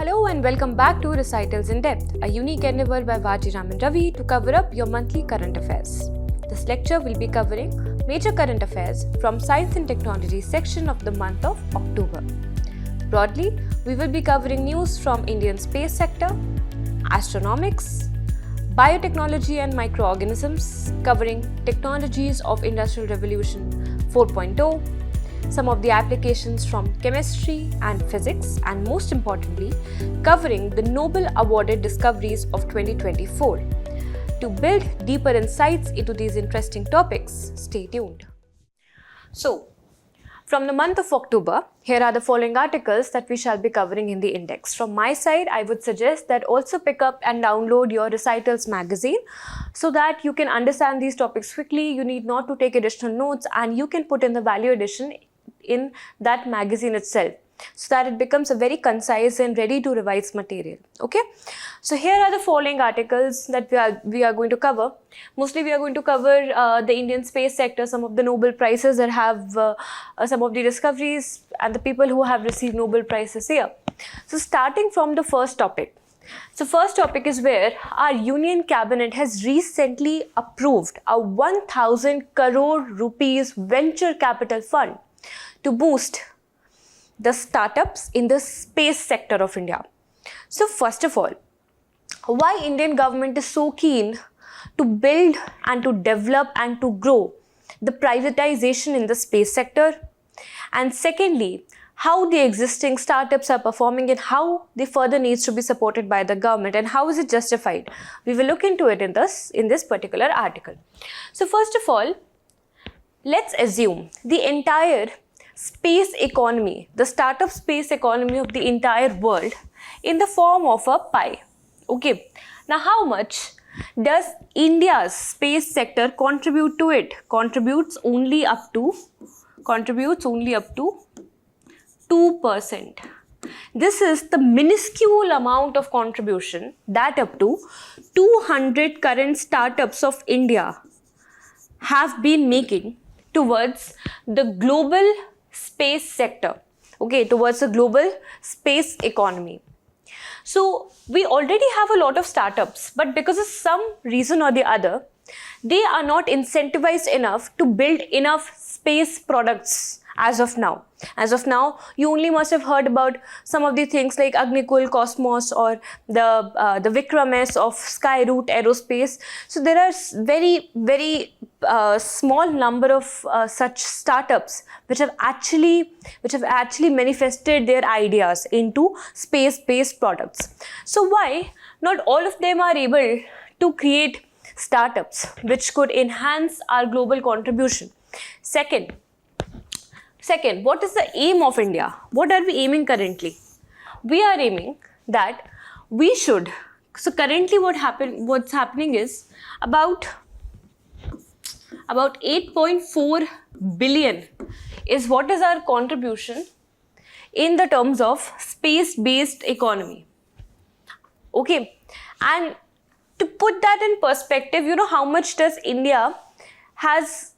Hello and welcome back to Recitals in Depth, a unique endeavor by Vajiram and Ravi to cover up your monthly current affairs. This lecture will be covering major current affairs from Science and Technology section of the month of October. Broadly, we will be covering news from Indian space sector, astronomics, biotechnology and microorganisms, covering technologies of Industrial Revolution 4.0, some of the applications from chemistry and physics, and most importantly, covering the Nobel awarded discoveries of 2024. To build deeper insights into these interesting topics, stay tuned. So, from the month of October, here are the following articles that we shall be covering in the index. From my side, I would suggest that also pick up and download your Recitals magazine so that you can understand these topics quickly. You need not to take additional notes, and you can put in the value addition in that magazine itself, so that it becomes a very concise and ready to revise material. Okay, so here are the following articles that we are going to cover. Mostly we are going to cover the Indian space sector, some of the Nobel prizes that have some of the discoveries and the people who have received Nobel prizes here. So starting from the first topic. So first topic is where our Union Cabinet has recently approved a 1,000 crore rupees venture capital fund to boost the startups in the space sector of India. So first of all, why Indian government is so keen to build and to develop and to grow the privatization in the space sector, and secondly, how the existing startups are performing and how they further needs to be supported by the government and how is it justified. We will look into it in this particular article. So first of all, let's assume the entire space economy, the startup space economy of the entire world in the form of a pie. Okay, now how much does India's space sector contribute to it? Contributes only up to 2%. This is the minuscule amount of contribution that up to 200 current startups of India have been making towards the global space sector, okay, towards the global space economy. So we already have a lot of startups, but because of some reason or the other, they are not incentivized enough to build enough space products as of now. As of now, you only must have heard about some of the things like Agnikul, Cosmos, or the Vikram S of Skyroot Aerospace. So there are very small number of such startups which have actually manifested their ideas into space-based products. So why not all of them are able to create startups which could enhance our global contribution? Second, what is the aim of India? What are we aiming currently? We are aiming that we should. So currently what's happening is about 8.4 billion is what is our contribution in the terms of space-based economy. Okay, and to put that in perspective, you know how much does India has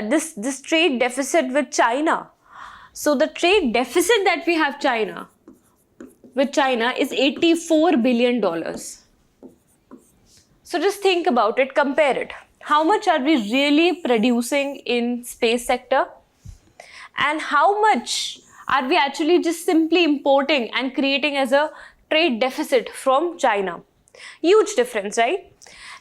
this trade deficit with China. So the trade deficit that we have with China is $84 billion. So just think about it, compare it. How much are we really producing in space sector? And how much are we actually just simply importing and creating as a trade deficit from China? Huge difference, right?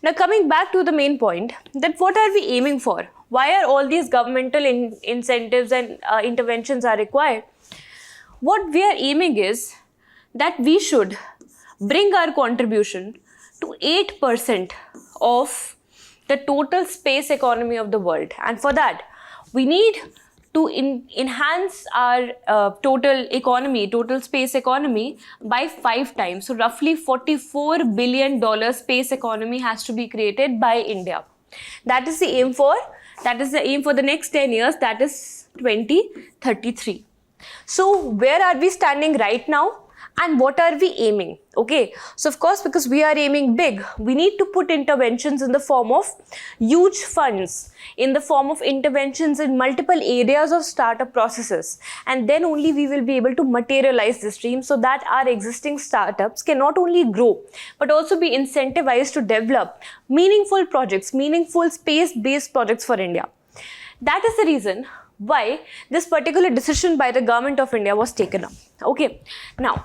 Now coming back to the main point, that what are we aiming for? Why are all these governmental incentives and interventions are required? What we are aiming is that we should bring our contribution to 8% of the total space economy of the world. And for that, we need to enhance our total space economy by 5 times. So roughly $44 billion space economy has to be created by India. That is the aim for the next 10 years, that is 2033. So where are we standing right now? And what are we aiming? Okay, so of course, because we are aiming big, we need to put interventions in the form of huge funds, in the form of interventions in multiple areas of startup processes, and then only we will be able to materialize this dream, so that our existing startups can not only grow but also be incentivized to develop meaningful projects, meaningful space-based projects for India. That is the reason why this particular decision by the government of India was taken up. Okay, now,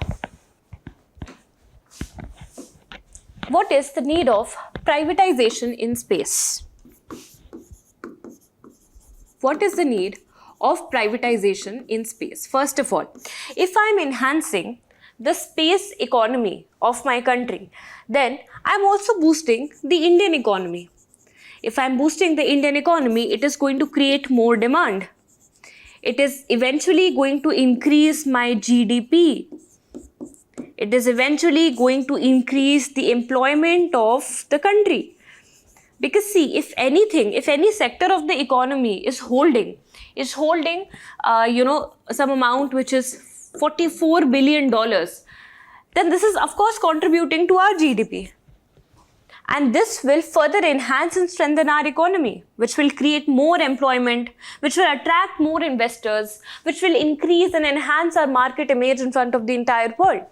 what is the need of privatization in space? What is the need of privatization in space? First of all, if I'm enhancing the space economy of my country, then I'm also boosting the Indian economy. If I'm boosting the Indian economy, it is going to create more demand. It is eventually going to increase my GDP. It is eventually going to increase the employment of the country. Because see, if anything, if any sector of the economy is holding some amount which is $44 billion, then this is of course contributing to our GDP. And this will further enhance and strengthen our economy, which will create more employment, which will attract more investors, which will increase and enhance our market image in front of the entire world.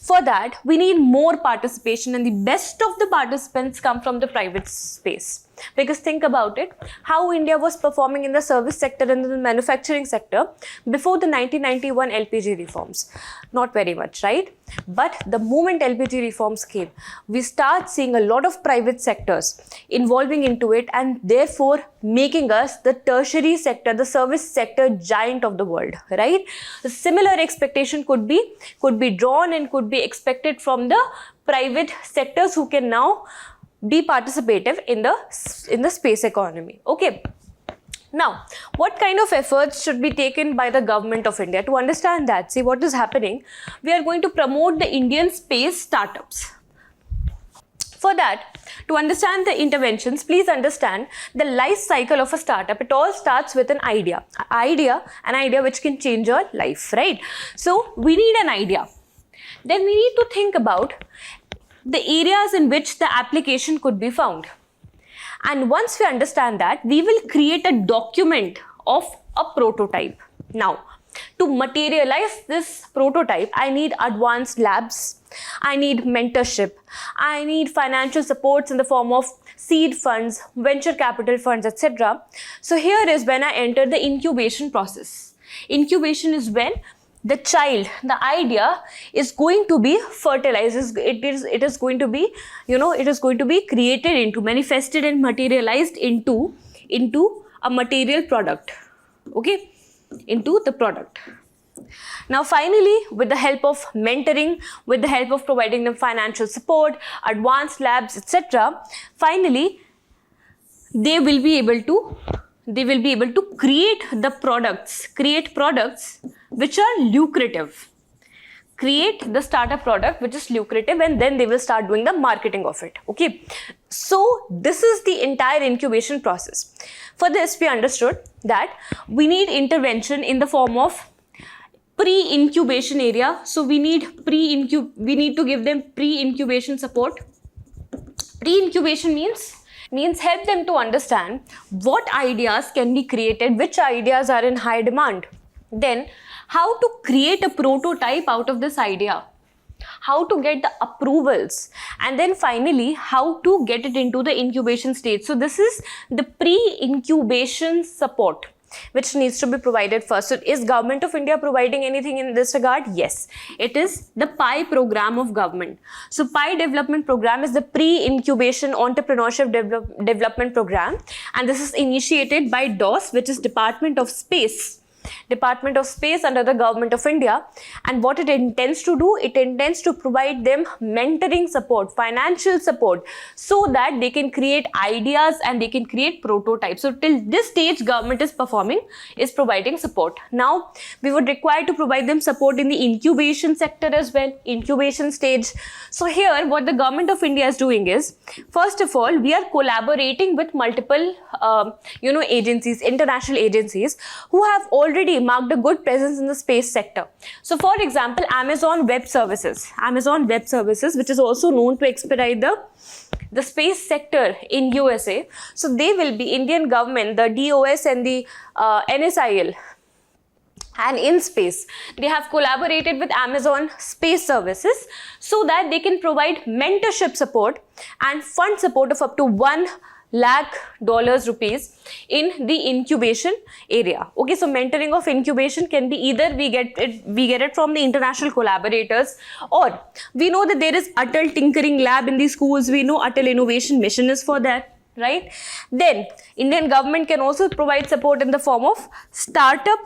For that, we need more participation, and the best of the participants come from the private space. Because think about it, how India was performing in the service sector and in the manufacturing sector before the 1991 LPG reforms. Not very much, right? But the moment LPG reforms came, we start seeing a lot of private sectors involving into it, and therefore making us the tertiary sector, the service sector giant of the world, right? A similar expectation could be drawn and could be expected from the private sectors who can now be participative in the space economy. Okay. Now, what kind of efforts should be taken by the government of India to understand that? See, what is happening? We are going to promote the Indian space startups. For that, to understand the interventions, please understand the life cycle of a startup. It all starts with an idea. An idea which can change your life, right? So, we need an idea. Then we need to think about the areas in which the application could be found. And once we understand that, we will create a document of a prototype. Now, to materialize this prototype, I need advanced labs, I need mentorship, I need financial supports in the form of seed funds, venture capital funds, etc. So here is when I enter the incubation process. Incubation is when the child, the idea is going to be fertilized. It is going to be, it is going to be created into, manifested and materialized into a material product. Okay, into the product. Now finally, with the help of mentoring, with the help of providing them financial support, advanced labs, etc., finally they will be able to create products which are lucrative. Create the startup product which is lucrative, and then they will start doing the marketing of it. Okay, so this is the entire incubation process. For this, we understood that we need intervention in the form of pre-incubation area. So we need to give them pre-incubation support. Pre-incubation means help them to understand what ideas can be created, which ideas are in high demand. Then how to create a prototype out of this idea, how to get the approvals, and then finally how to get it into the incubation stage. So this is the pre-incubation support which needs to be provided first. So is Government of India providing anything in this regard? Yes, it is the PI program of government. So PI development program is the pre-incubation entrepreneurship development program, and this is initiated by DOS, which is Department of Space under the Government of India. And what it intends to do, it intends to provide them mentoring support, financial support, so that they can create ideas and they can create prototypes. So till this stage, government is providing support. Now we would require to provide them support in the incubation sector as well, incubation stage. So here what the Government of India is doing is, first of all, we are collaborating with multiple agencies, international agencies, who have already already marked a good presence in the space sector. So for example, Amazon Web Services, which is also known to expedite the space sector in USA. So they will be Indian government, the DOS and the NSIL, and in space, they have collaborated with Amazon Space Services so that they can provide mentorship support and fund support of up to $1 lakh rupees in the incubation area. Okay, so mentoring of incubation can be either we get it from the international collaborators, or we know that there is Atal Tinkering Lab in the schools. We know Atal Innovation Mission is for that, right? Then Indian government can also provide support in the form of Startup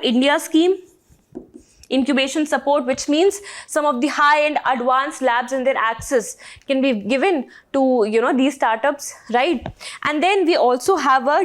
India scheme, incubation support, which means some of the high-end advanced labs and their access can be given to these startups, right? And then we also have a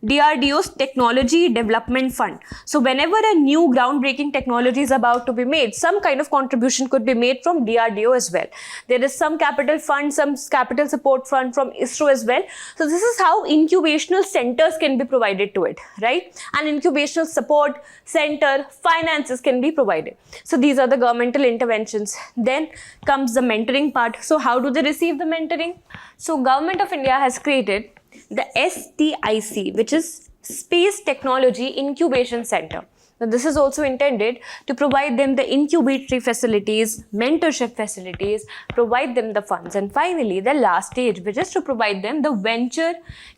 DRDO's Technology Development Fund. So whenever a new groundbreaking technology is about to be made, some kind of contribution could be made from DRDO as well. There is some capital fund, some capital support fund from ISRO as well. So this is how incubational centers can be provided to it, right? And incubational support center finances can be provided. So these are the governmental interventions. Then comes the mentoring part. So how do they receive the mentoring? So Government of India has created the STIC, which is Space Technology Incubation Center. Now, this is also intended to provide them the incubatory facilities, mentorship facilities, provide them the funds, and finally the last stage, which is to provide them the venture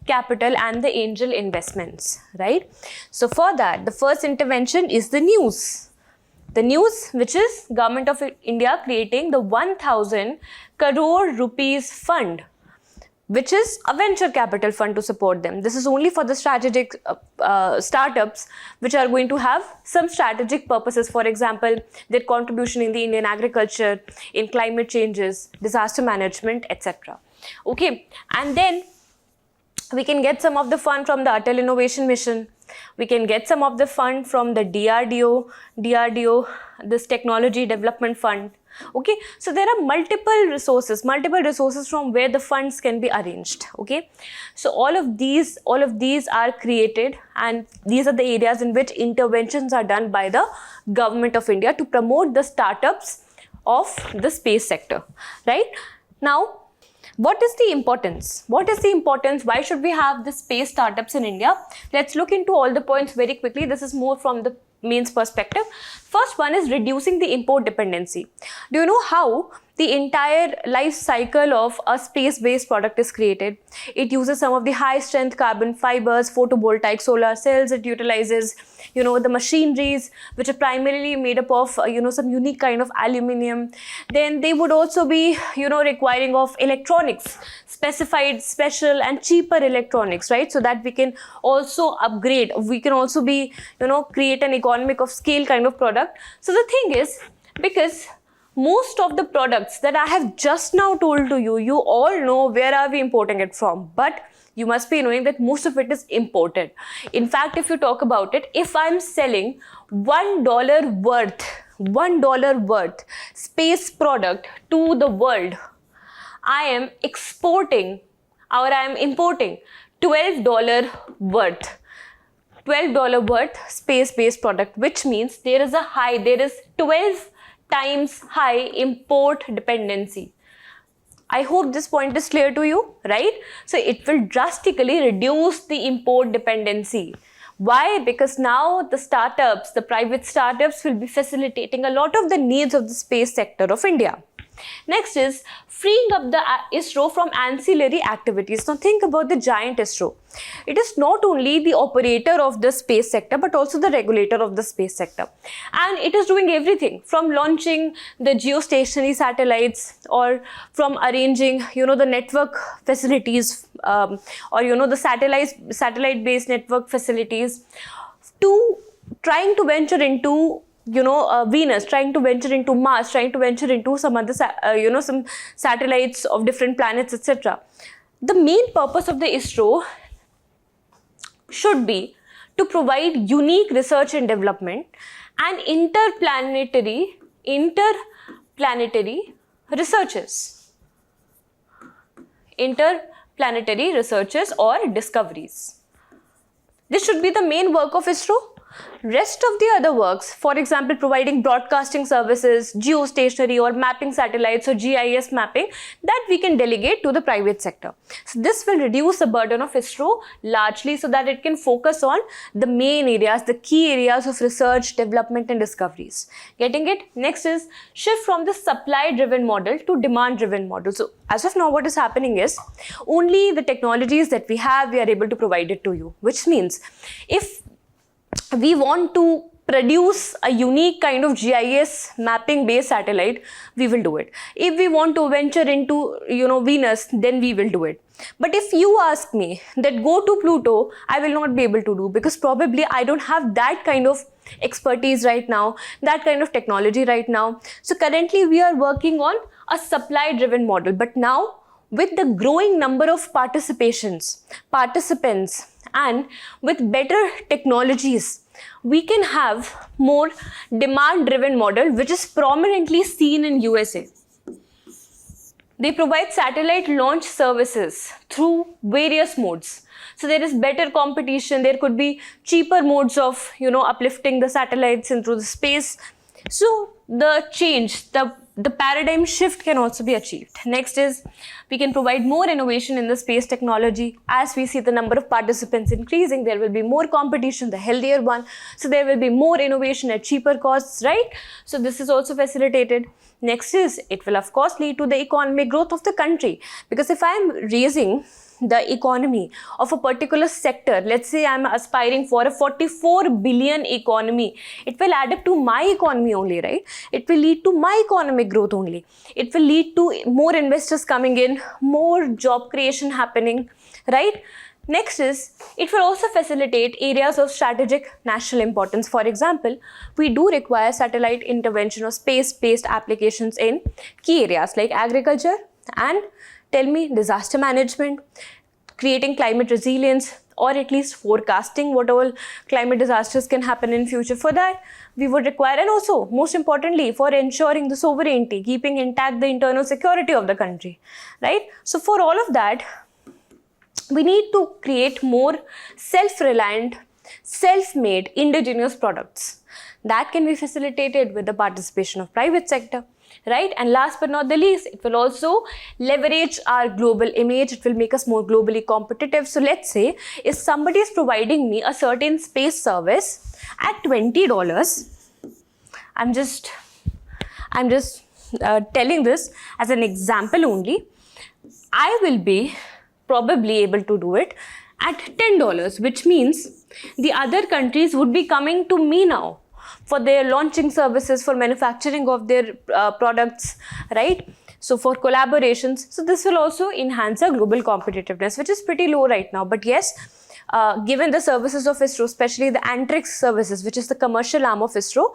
capital and the angel investments, right? So for that, the first intervention is the news. The news, which is Government of India creating the 1,000 crore rupees fund, which is a venture capital fund to support them. This is only for the strategic startups which are going to have some strategic purposes. For example, their contribution in the Indian agriculture, in climate changes, disaster management, etc. Okay, and then we can get some of the fund from the Atal Innovation Mission. We can get some of the fund from the DRDO, this Technology Development Fund. Okay, so there are multiple resources from where the funds can be arranged. Okay, so all of these are created, and these are the areas in which interventions are done by the Government of India to promote the startups of the space sector, right? Now, what is the importance? Why should we have the space startups in India? Let's look into all the points very quickly. This is more from the mains perspective. First one is reducing the import dependency. Do you know how the entire life cycle of a space-based product is created? It uses some of the high-strength carbon fibers, photovoltaic solar cells. It utilizes, the machineries which are primarily made up of, some unique kind of aluminium. Then they would also be, requiring of electronics, specified, special and cheaper electronics, right? So that we can also upgrade. We can also be, create an economic of scale kind of product. So the thing is, because most of the products that I have just now told to you, you all know where are we importing it from, but you must be knowing that most of it is imported. In fact, if you talk about it, if I'm selling $1 worth space product to the world, I am exporting or I am importing $12 worth space-based product, which means there is 12 times high import dependency. I hope this point is clear to you, right? So it will drastically reduce the import dependency. Why? Because now the private startups will be facilitating a lot of the needs of the space sector of India. Next is freeing up the ISRO from ancillary activities. Now think about the giant ISRO. It is not only the operator of the space sector but also the regulator of the space sector, and it is doing everything from launching the geostationary satellites, or from arranging the network facilities, or the satellite based network facilities, to trying to venture into Venus, trying to venture into Mars, trying to venture into some other some satellites of different planets, etc. The main purpose of the ISRO should be to provide unique research and development and interplanetary researches or discoveries. This should be the main work of ISRO. Rest of the other works, for example, providing broadcasting services, geostationary or mapping satellites or GIS mapping, that we can delegate to the private sector. So this will reduce the burden of ISRO largely so that it can focus on the main areas, the key areas of research, development and discoveries. Getting it? Next is shift from the supply-driven model to demand-driven model. So as of now, what is happening is only the technologies that we have, we are able to provide it to you, which means if we want to produce a unique kind of GIS mapping based satellite, we will do it. If we want to venture into, Venus, then we will do it. But if you ask me that go to Pluto, I will not be able to do, because probably I don't have that kind of expertise right now, that kind of technology right now. So currently we are working on a supply driven model, but now with the growing number of participants and with better technologies, we can have more demand-driven model, which is prominently seen in USA. They provide satellite launch services through various modes. So there is better competition. There could be cheaper modes of, uplifting the satellites into the space. So the change, the paradigm shift can also be achieved. Next is we can provide more innovation in the space technology. As we see the number of participants increasing, there will be more competition, the healthier one. So there will be more innovation at cheaper costs, right? So this is also facilitated. Next is it will of course lead to the economic growth of the country, because if I am raising the economy of a particular sector, let's say I'm aspiring for a 44 billion economy, it will add up to my economy only, right? It will lead to my economic growth only. It will lead to more investors coming in, more job creation happening, right? Next is, it will also facilitate areas of strategic national importance. For example, we do require satellite intervention or space-based applications in key areas like agriculture and disaster management, creating climate resilience, or at least forecasting what all climate disasters can happen in future. For that, we would require, and also most importantly, for ensuring the sovereignty, keeping intact the internal security of the country, right? So for all of that, we need to create more self-reliant, self-made indigenous products that can be facilitated with the participation of private sector. Right? And last but not the least, it will also leverage our global image. It will make us more globally competitive. So let's say if somebody is providing me a certain space service at $20, I'm just telling this as an example only, I will be probably able to do it at $10, which means the other countries would be coming to me now for their launching services, for manufacturing of their products, right? So for collaborations. So this will also enhance our global competitiveness, which is pretty low right now. But yes, given the services of ISRO, especially the antrics services, which is the commercial arm of ISRO,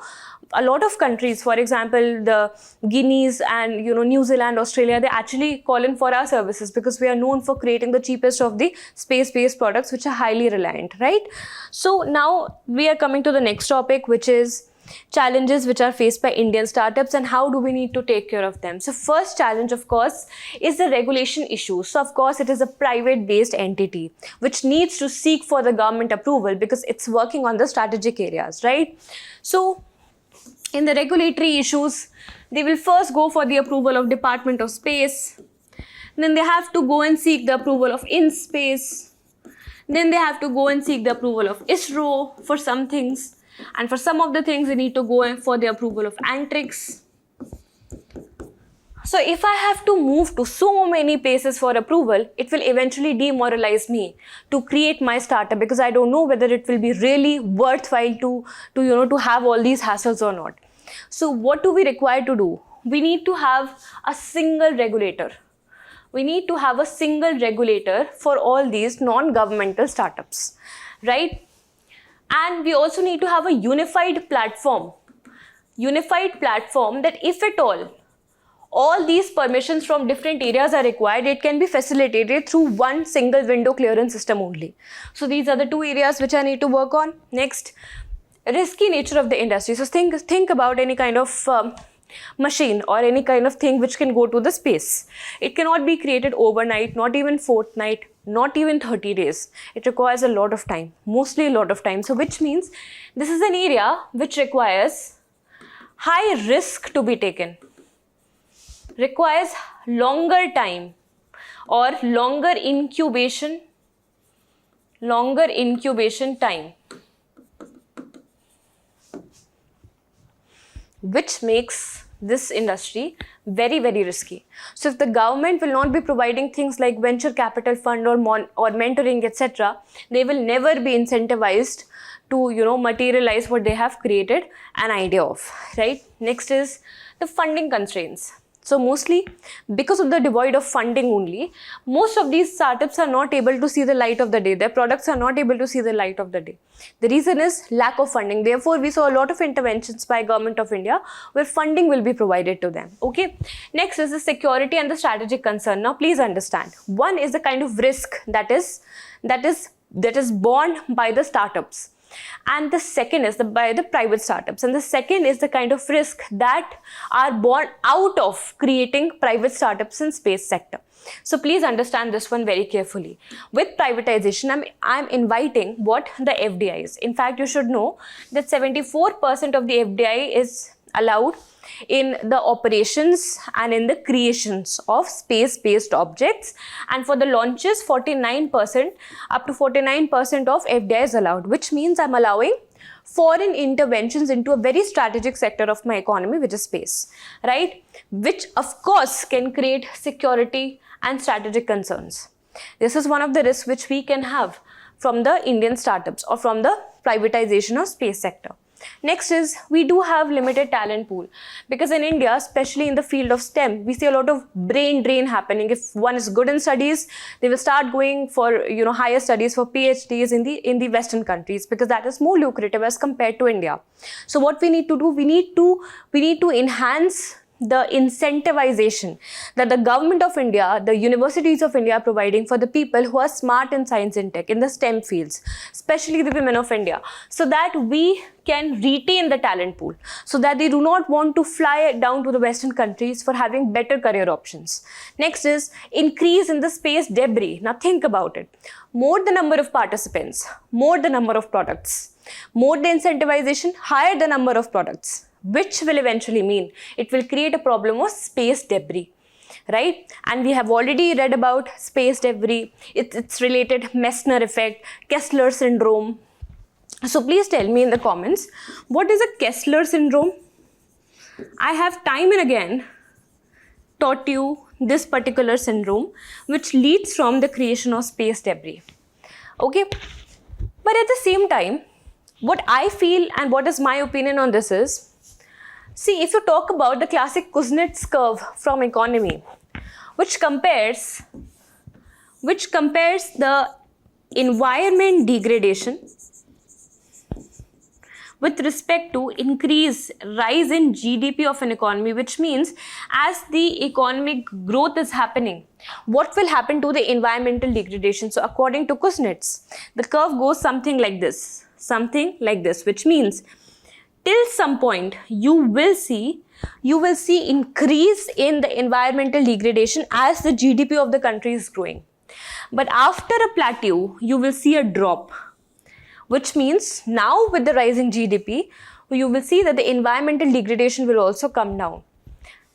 a lot of countries, for example, the Guineas and New Zealand, Australia, they actually call in for our services because we are known for creating the cheapest of the space-based products, which are highly reliant, right? So now we are coming to the next topic, which is challenges which are faced by Indian startups and how do we need to take care of them. So first challenge, of course, is the regulation issue. So of course, it is a private-based entity which needs to seek for the government approval because it's working on the strategic areas, right? So in the regulatory issues, they will first go for the approval of Department of Space. Then they have to go and seek the approval of IN-SPACE. Then they have to go and seek the approval of ISRO for some things. And for some of the things, they need to go in for the approval of antrics. So if I have to move to so many places for approval, it will eventually demoralize me to create my startup because I don't know whether it will be really worthwhile to have all these hassles or not. So what do we require to do? We need to have a single regulator. We need to have a single regulator for all these non-governmental startups, right? And we also need to have a unified platform that if at all these permissions from different areas are required, it can be facilitated through one single window clearance system only. So these are the two areas which I need to work on. Next, risky nature of the industry. So think about any kind of machine or any kind of thing which can go to the space. It cannot be created overnight, not even fortnight, not even 30 days. It requires a lot of time, mostly a lot of time. So which means this is an area which requires high risk to be taken, requires longer time or longer incubation time, which makes this industry very, very risky. So if the government will not be providing things like venture capital fund or mentoring, etc., they will never be incentivized to, materialize what they have created an idea of, right? Next is the funding constraints. So mostly because of the devoid of funding only, most of these startups are not able to see the light of the day. Their products are not able to see the light of the day. The reason is lack of funding. Therefore, we saw a lot of interventions by Government of India where funding will be provided to them. Okay. Next is the security and the strategic concern. Now, please understand. One is the kind of risk that is borne by the startups. And the second is by the private startups. And the second is the kind of risk that are born out of creating private startups in space sector. So please understand this one very carefully. With privatization, I'm inviting what the FDI is. In fact, you should know that 74% of the FDI is allowed in the operations and in the creations of space-based objects, and for the launches 49%, up to 49% of FDI is allowed, which means I'm allowing foreign interventions into a very strategic sector of my economy, which is space, right? Which of course can create security and strategic concerns. This is one of the risks which we can have from the Indian startups or from the privatization of space sector. Next is we do have limited talent pool, because in India, especially in the field of STEM, we see a lot of brain drain happening. If one is good in studies, they will start going for higher studies for PhDs in the Western countries, because that is more lucrative as compared to India. So what we need to do, we need to enhance the incentivization that the government of India, the universities of India are providing for the people who are smart in science and tech, in the STEM fields, especially the women of India, so that we can retain the talent pool, so that they do not want to fly down to the Western countries for having better career options. Next is increase in the space debris. Now think about it. More the number of participants, more the number of products, more the incentivization, higher the number of products, which will eventually mean it will create a problem of space debris, right? And we have already read about space debris, its related Messner effect, Kessler syndrome. So please tell me in the comments, what is a Kessler syndrome? I have time and again taught you this particular syndrome, which leads from the creation of space debris. Okay, but at the same time, what I feel and what is my opinion on this is, see, if you talk about the classic Kuznets curve from economy, which compares the environment degradation with respect to rise in GDP of an economy, which means as the economic growth is happening, what will happen to the environmental degradation? So according to Kuznets, the curve goes something like this, which means till some point you will see increase in the environmental degradation as the GDP of the country is growing. But after a plateau, you will see a drop, which means now with the rising GDP, you will see that the environmental degradation will also come down.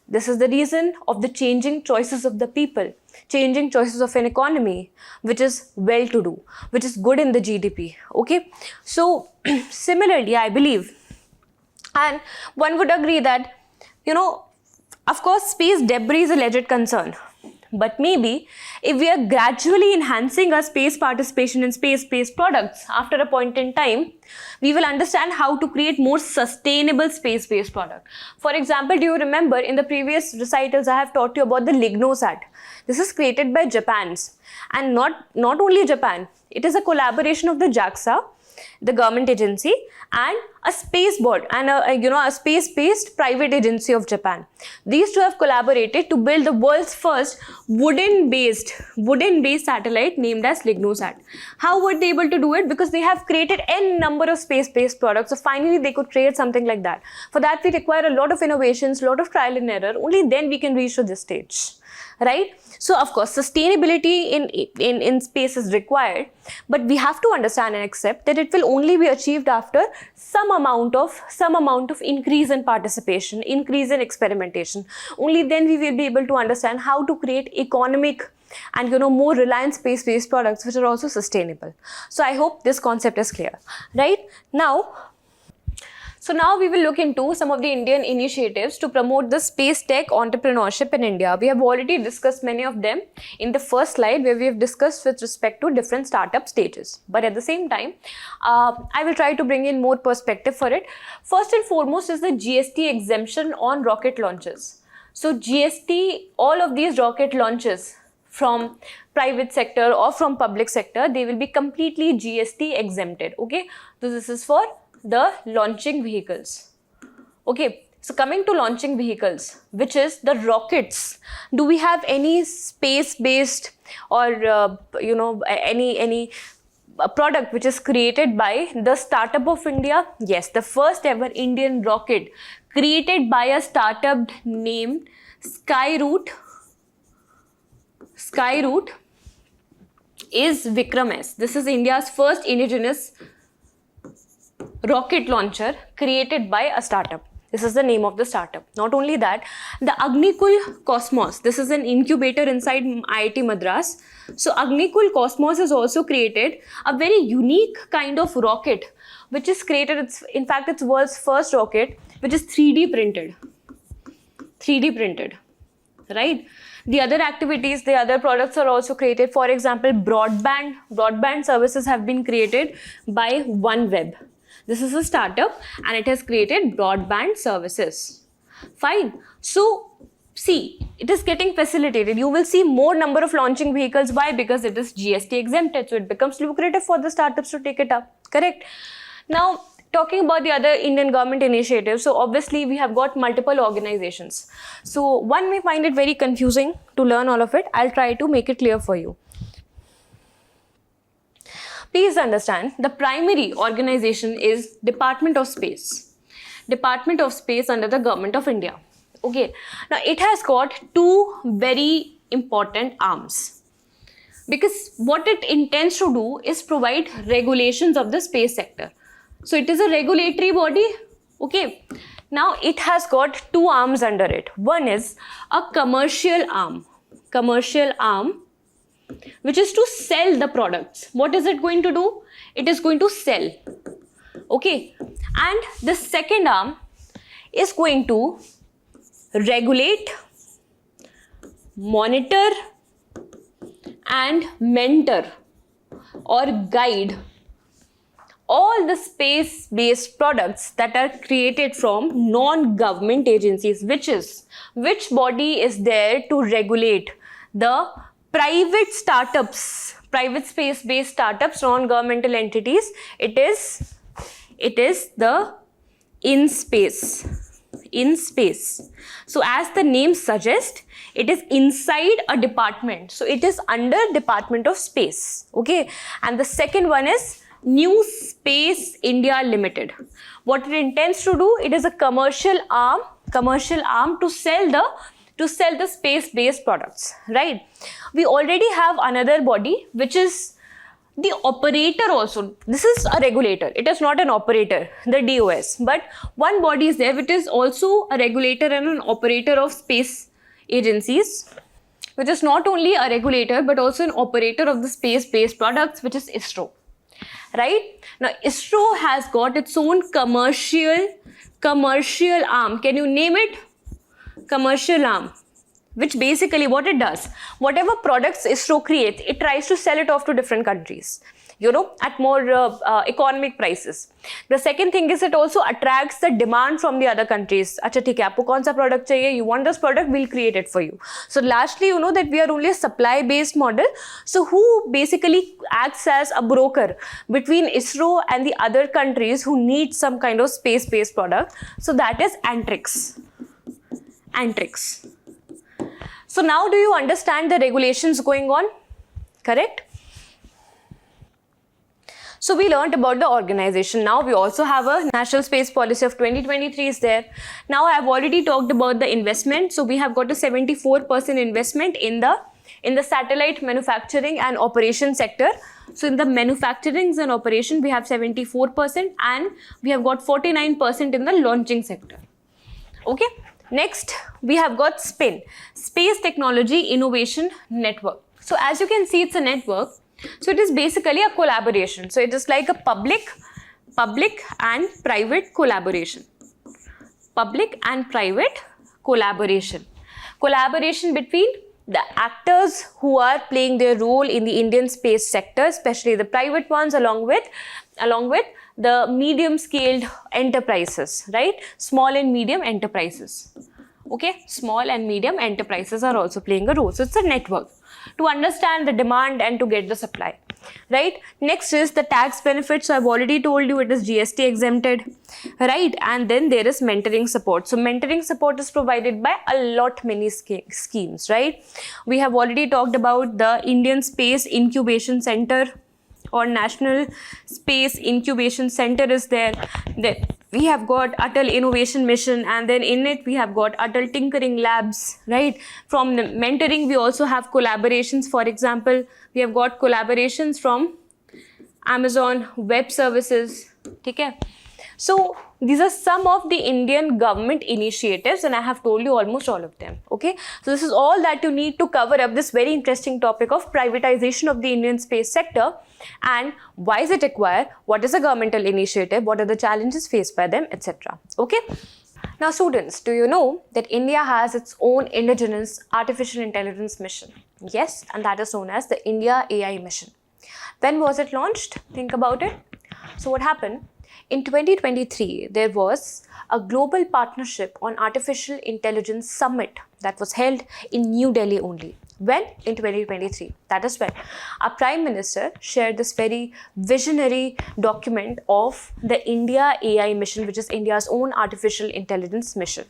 This is the reason of the changing choices of the people, changing choices of an economy, which is well-to-do, which is good in the GDP. Okay, so similarly, I believe, and one would agree that, of course, space debris is a legit concern. But maybe if we are gradually enhancing our space participation in space-based products, after a point in time, we will understand how to create more sustainable space-based product. For example, do you remember in the previous recitals, I have taught you about the LignoSat. This is created by Japan's, and not only Japan. It is a collaboration of the JAXA, the government agency, and a space board and a space-based private agency of Japan. These two have collaborated to build the world's first wooden-based satellite named as LignoSat. How were they able to do it? Because they have created n number of space-based products. So finally they could create something like that. For that we require a lot of innovations, a lot of trial and error. Only then we can reach to this stage, right? So of course sustainability in space is required, but we have to understand and accept that it will only be achieved after some amount of increase in participation, increase in experimentation. Only then we will be able to understand how to create economic and more reliant space-based products which are also sustainable. So I hope this concept is clear, right? So now we will look into some of the Indian initiatives to promote the space tech entrepreneurship in India. We have already discussed many of them in the first slide where we have discussed with respect to different startup stages. But at the same time, I will try to bring in more perspective for it. First and foremost is the GST exemption on rocket launches. So GST, all of these rocket launches from private sector or from public sector, they will be completely GST exempted. Okay, so this is for the launching vehicles. Okay, so coming to launching vehicles, which is the rockets. Do we have any space-based or any product which is created by the startup of India? Yes, the first ever Indian rocket created by a startup named Skyroot is Vikram S. This is India's first indigenous rocket launcher created by a startup. This is the name of the startup. Not only that, the Agnikul Cosmos, this is an incubator inside IIT Madras. So Agnikul Cosmos has also created a very unique kind of rocket which is created, in fact it's world's first rocket which is 3D printed, right? The other activities, the other products are also created. For example, broadband services have been created by OneWeb. This is a startup and it has created broadband services. Fine. So, see, it is getting facilitated. You will see more number of launching vehicles. Why? Because it is GST exempted. So, it becomes lucrative for the startups to take it up. Correct? Now, talking about the other Indian government initiatives. So, obviously, we have got multiple organizations. So, one may find it very confusing to learn all of it. I'll try to make it clear for you. Please understand, the primary organization is Department of Space. Department of Space under the Government of India. Okay. Now, it has got two very important arms. Because what it intends to do is provide regulations of the space sector. So, it is a regulatory body. Okay. Now, it has got two arms under it. One is a commercial arm. Which is to sell the products. What is it going to do? It is going to sell. Okay. And the second arm is going to regulate, monitor and mentor or guide all the space-based products that are created from non-government agencies. Which body is there to regulate the private startups, private space-based startups, non-governmental entities? It is the InSpace. So as the name suggests, it is inside a department. So it is under Department of Space. Okay. And the second one is New Space India Limited. What it intends to do, it is a commercial arm to sell the space-based products, right? We already have another body which is the operator also. This is a regulator. It is not an operator, the DOS. But one body is there which is also a regulator and an operator of space agencies, which is not only a regulator but also an operator of the space-based products, which is ISRO. Right? Now, ISRO has got its own commercial arm. Can you name it? Commercial arm. Which basically what it does, whatever products ISRO creates, it tries to sell it off to different countries. at more economic prices. The second thing is it also attracts the demand from the other countries. Acha theek hai, aapko kaun sa product chahiye, you want this product, we'll create it for you. So largely that we are only a supply based model. So who basically acts as a broker between ISRO and the other countries who need some kind of space based product? So that is Antrix. So now do you understand the regulations going on? Correct? So we learned about the organization. Now we also have a National Space Policy of 2023 is there. Now I have already talked about the investment. So we have got a 74% investment in the satellite manufacturing and operation sector. So in the manufacturing and operation, we have 74% and we have got 49% in the launching sector. Okay. Next, we have got SPIN, Space Technology Innovation Network. So as you can see, it's a network. So it is basically a collaboration. So it is like a public and private collaboration. Public and private collaboration. Collaboration between the actors who are playing their role in the Indian space sector, especially the private ones, along with the medium-scaled enterprises, right? Small and medium enterprises. Okay, small and medium enterprises are also playing a role. So it's a network to understand the demand and to get the supply, right? Next is the tax benefits. So I've already told you it is GST exempted, right? And then there is mentoring support. So mentoring support is provided by many schemes, right? We have already talked about the Indian Space Incubation Center or National Space Incubation Center is there. Then we have got Atal Innovation Mission, and then in it we have got Atal Tinkering Labs, right? From the mentoring, we also have collaborations. For example, we have got collaborations from Amazon Web Services. Okay? So these are some of the Indian government initiatives, and I have told you almost all of them. Okay, so this is all that you need to cover up this very interesting topic of privatization of the Indian space sector, and why is it required, what is a governmental initiative, what are the challenges faced by them, etc. Okay. Now students, do you know that India has its own indigenous artificial intelligence mission? Yes, and that is known as the India AI mission. When was it launched? Think about it. So what happened? In 2023, there was a global partnership on artificial intelligence summit that was held in New Delhi only. When? In 2023. That is when our Prime Minister shared this very visionary document of the India AI mission, which is India's own artificial intelligence mission.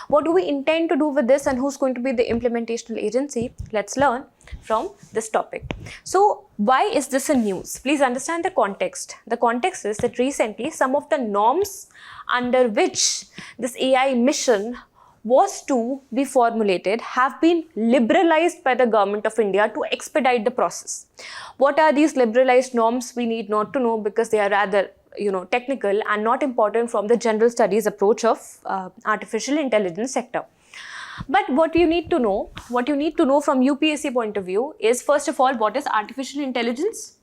What do we intend to do with this and who's going to be the implementational agency? Let's learn from this topic. So why is this a news? Please understand the context. The context is that recently some of the norms under which this AI mission was to be formulated have been liberalized by the government of India to expedite the process. What are these liberalized norms? We need not to know because they are rather technical and not important from the general studies approach of artificial intelligence sector. But what you need to know from UPSC point of view is, first of all, what is artificial intelligence?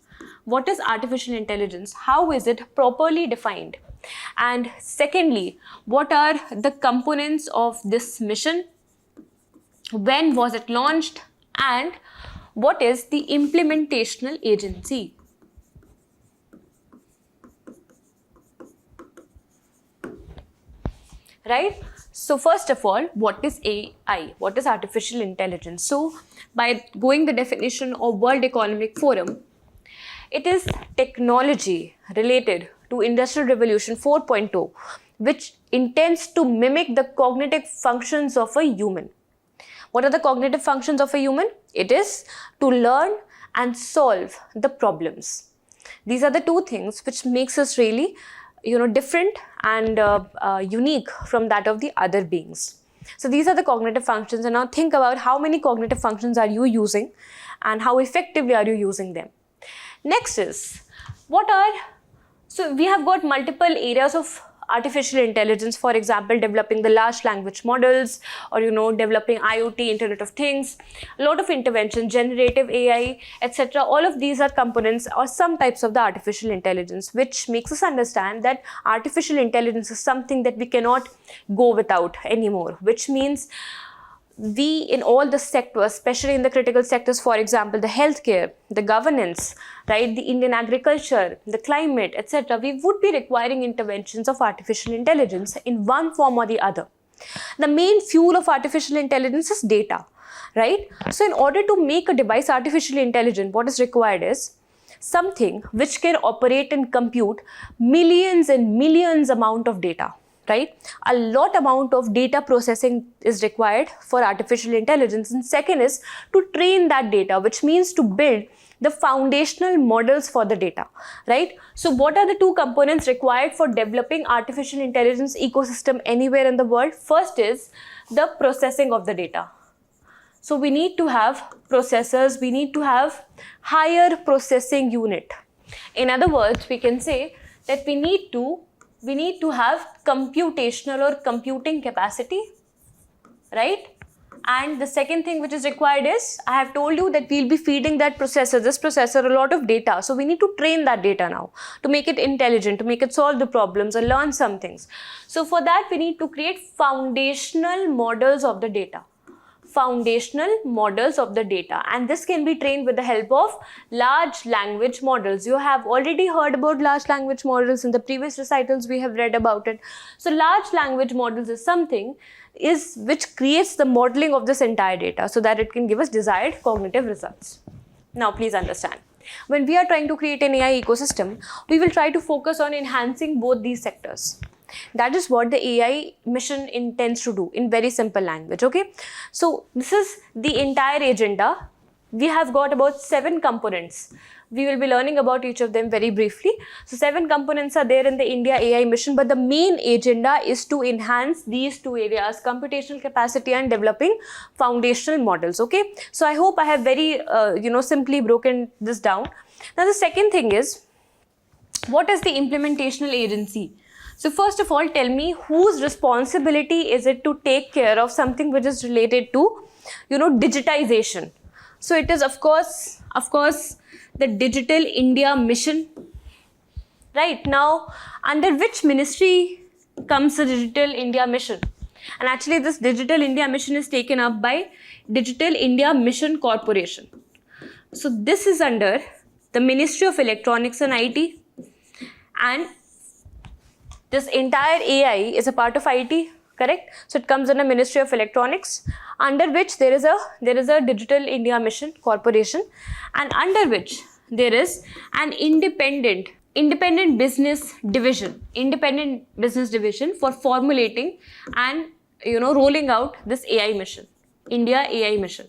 What is artificial intelligence? How is it properly defined? And secondly, what are the components of this mission? When was it launched? And what is the implementational agency? Right? So first of all, what is AI? What is artificial intelligence? So by going the definition of World Economic Forum, it is technology related to Industrial Revolution 4.0, which intends to mimic the cognitive functions of a human. What are the cognitive functions of a human? It is to learn and solve the problems. These are the two things which makes us really different and unique from that of the other beings. So these are the cognitive functions, and now think about how many cognitive functions are you using and how effectively are you using them. Next is, so we have got multiple areas of artificial intelligence, for example, developing the large language models or developing IoT, Internet of Things, a lot of intervention, generative AI, etc. All of these are components or some types of the artificial intelligence, which makes us understand that artificial intelligence is something that we cannot go without anymore, which means we in all the sectors, especially in the critical sectors, for example, the healthcare, the governance, right, the Indian agriculture, the climate, etc., we would be requiring interventions of artificial intelligence in one form or the other. The main fuel of artificial intelligence is data, right? So in order to make a device artificially intelligent, what is required is something which can operate and compute millions and millions amount of data, right? A lot amount of data processing is required for artificial intelligence. And second is to train that data, which means to build the foundational models for the data, right? So what are the two components required for developing artificial intelligence ecosystem anywhere in the world? First is the processing of the data. So we need to have processors, we need to have higher processing unit. In other words, we can say that we need to have computational or computing capacity, right? And the second thing which is required is, I have told you that we'll be feeding this processor a lot of data. So we need to train that data now to make it intelligent, to make it solve the problems or learn some things. So for that, we need to create foundational models of the data. And this can be trained with the help of large language models. You have already heard about large language models in the previous recitals, we have read about it. So large language models is something which creates the modeling of this entire data so that it can give us desired cognitive results. Now please understand, when we are trying to create an AI ecosystem, we will try to focus on enhancing both these sectors. That is what the AI mission intends to do in very simple language, okay? So this is the entire agenda. We have got about 7 components. We will be learning about each of them very briefly. So 7 components are there in the India AI mission, but the main agenda is to enhance these 2 areas, computational capacity and developing foundational models, okay? So I hope I have very, simply broken this down. Now the second thing is, what is the implementational agency? So first of all, tell me whose responsibility is it to take care of something which is related to, digitization. So it is of course, the Digital India mission. Right now, under which ministry comes the Digital India mission? And actually this Digital India mission is taken up by Digital India Mission Corporation. So this is under the Ministry of Electronics and IT, and this entire AI is a part of IT, correct? So it comes under Ministry of Electronics, under which there is a Digital India Mission Corporation, and under which there is an independent business division for formulating and rolling out this AI mission, India AI mission.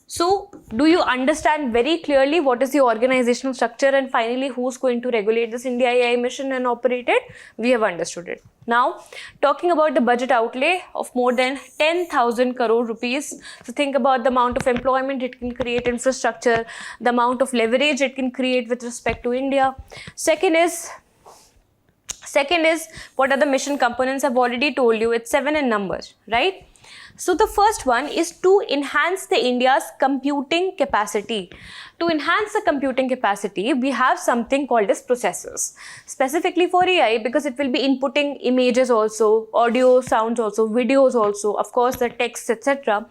So do you understand very clearly what is the organizational structure and finally who's going to regulate this India AI mission and operate it? We have understood it. Now, talking about the budget outlay of more than 10,000 crore rupees. So think about the amount of employment it can create, infrastructure, the amount of leverage it can create with respect to India. Second is, what are the mission components? I've already told you, it's 7 in numbers, right? So the first one is to enhance the India's computing capacity. To enhance the computing capacity, we have something called as processors. Specifically for AI, because it will be inputting images also, audio, sounds also, videos also, of course the text, etc.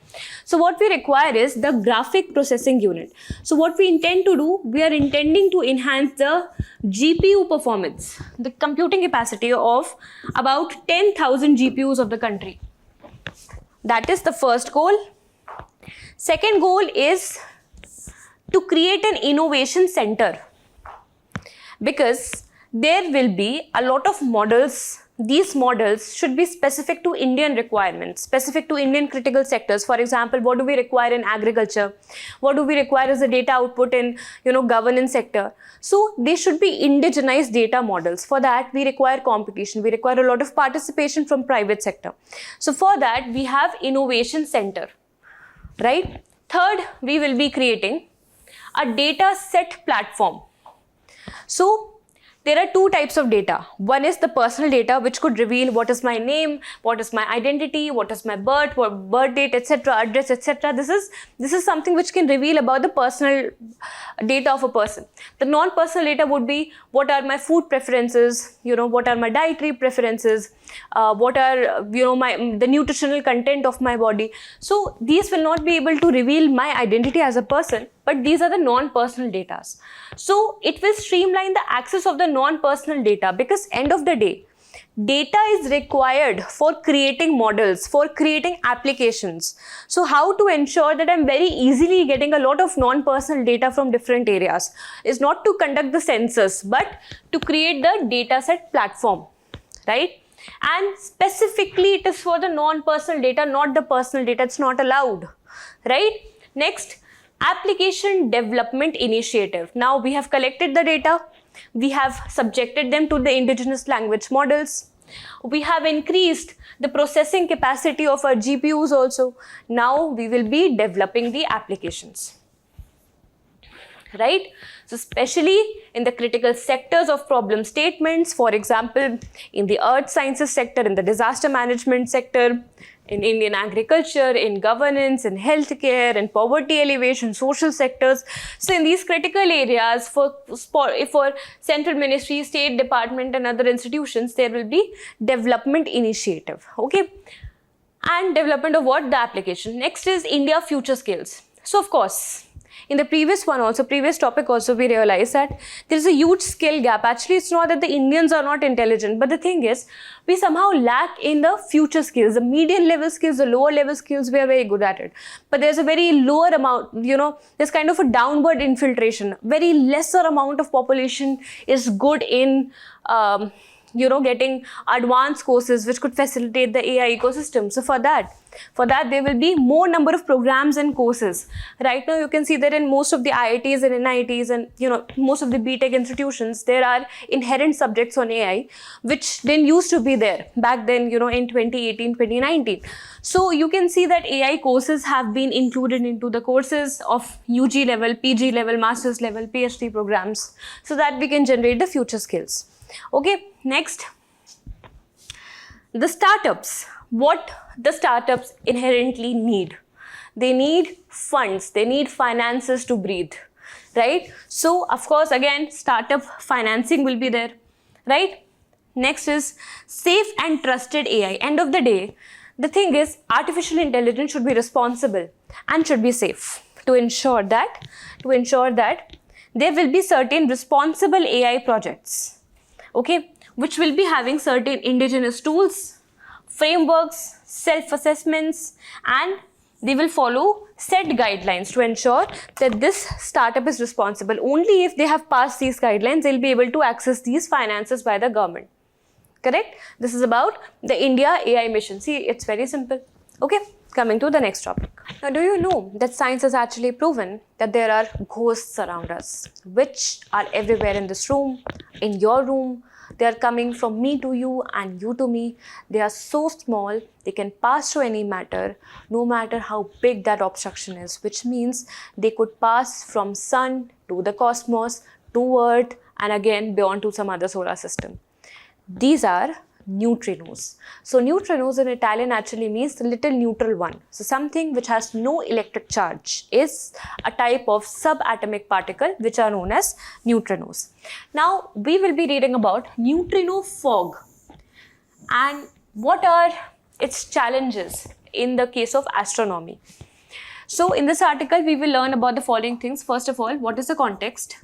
So what we require is the graphic processing unit. So what we intend to do, we are intending to enhance the GPU performance, the computing capacity of about 10,000 GPUs of the country. That is the first goal. Second goal is to create an innovation center, because there will be a lot of models. These models should be specific to Indian requirements, specific to Indian critical sectors. For example, what do we require in agriculture? What do we require as a data output in, governance sector? So they should be indigenized data models. For that, we require competition. We require a lot of participation from private sector. So for that, we have innovation center, right? Third, we will be creating a data set platform. So there are 2 types of data. One is the personal data, which could reveal what is my name, what is my identity, what is my birth date, etc., address, etc. This is something which can reveal about the personal data of a person. The non-personal data would be what are my food preferences, what are my dietary preferences, what are the nutritional content of my body. So these will not be able to reveal my identity as a person, but these are the non-personal data. So it will streamline the access of the non-personal data, because end of the day, data is required for creating models, for creating applications. So how to ensure that I'm very easily getting a lot of non-personal data from different areas is not to conduct the census, but to create the dataset platform, right? And specifically it is for the non-personal data, not the personal data. It's not allowed, right? Next, application development initiative. Now we have collected the data. We have subjected them to the indigenous language models. We have increased the processing capacity of our GPUs also. Now we will be developing the applications, right? So especially in the critical sectors of problem statements, for example, in the earth sciences sector, in the disaster management sector, in Indian agriculture, in governance, in healthcare, in poverty alleviation, social sectors. So in these critical areas for central ministry, state department and other institutions, there will be development initiative, okay? And development of what? The application. Next is India future skills. So of course, in the previous topic also, we realized that there is a huge skill gap. Actually, it's not that the Indians are not intelligent, but the thing is, we somehow lack in the future skills. The median level skills, the lower level skills, we are very good at it. But there's a very lower amount, there's kind of a downward infiltration. Very lesser amount of population is good in getting advanced courses which could facilitate the AI ecosystem. So for that there will be more number of programs and courses. Right now you can see that in most of the IITs and NITs and most of the BTech institutions, there are inherent subjects on AI which didn't used to be there back then, in 2018, 2019. So you can see that AI courses have been included into the courses of UG level, PG level, master's level, PhD programs, so that we can generate the future skills. Okay, next, the startups. What the startups inherently need? They need funds, they need finances to breathe, right? So of course, again, startup financing will be there, right? Next is safe and trusted AI. End of the day, the thing is, artificial intelligence should be responsible and should be safe. To ensure that there will be certain responsible AI projects, okay, which will be having certain indigenous tools, frameworks, self-assessments, and they will follow set guidelines to ensure that this startup is responsible. Only if they have passed these guidelines, they'll be able to access these finances by the government. Correct? This is about the India AI mission. See, it's very simple. Okay, coming to the next topic. Now, do you know that science has actually proven that there are ghosts around us, which are everywhere in this room, in your room. They are coming from me to you and you to me. They are so small, they can pass through any matter, no matter how big that obstruction is, which means they could pass from sun to the cosmos, to Earth, and again beyond to some other solar system. These are neutrinos. So neutrinos in Italian actually means the little neutral one. So something which has no electric charge is a type of subatomic particle which are known as neutrinos. Now we will be reading about neutrino fog and what are its challenges in the case of astronomy. So in this article we will learn about the following things. First of all, what is the context?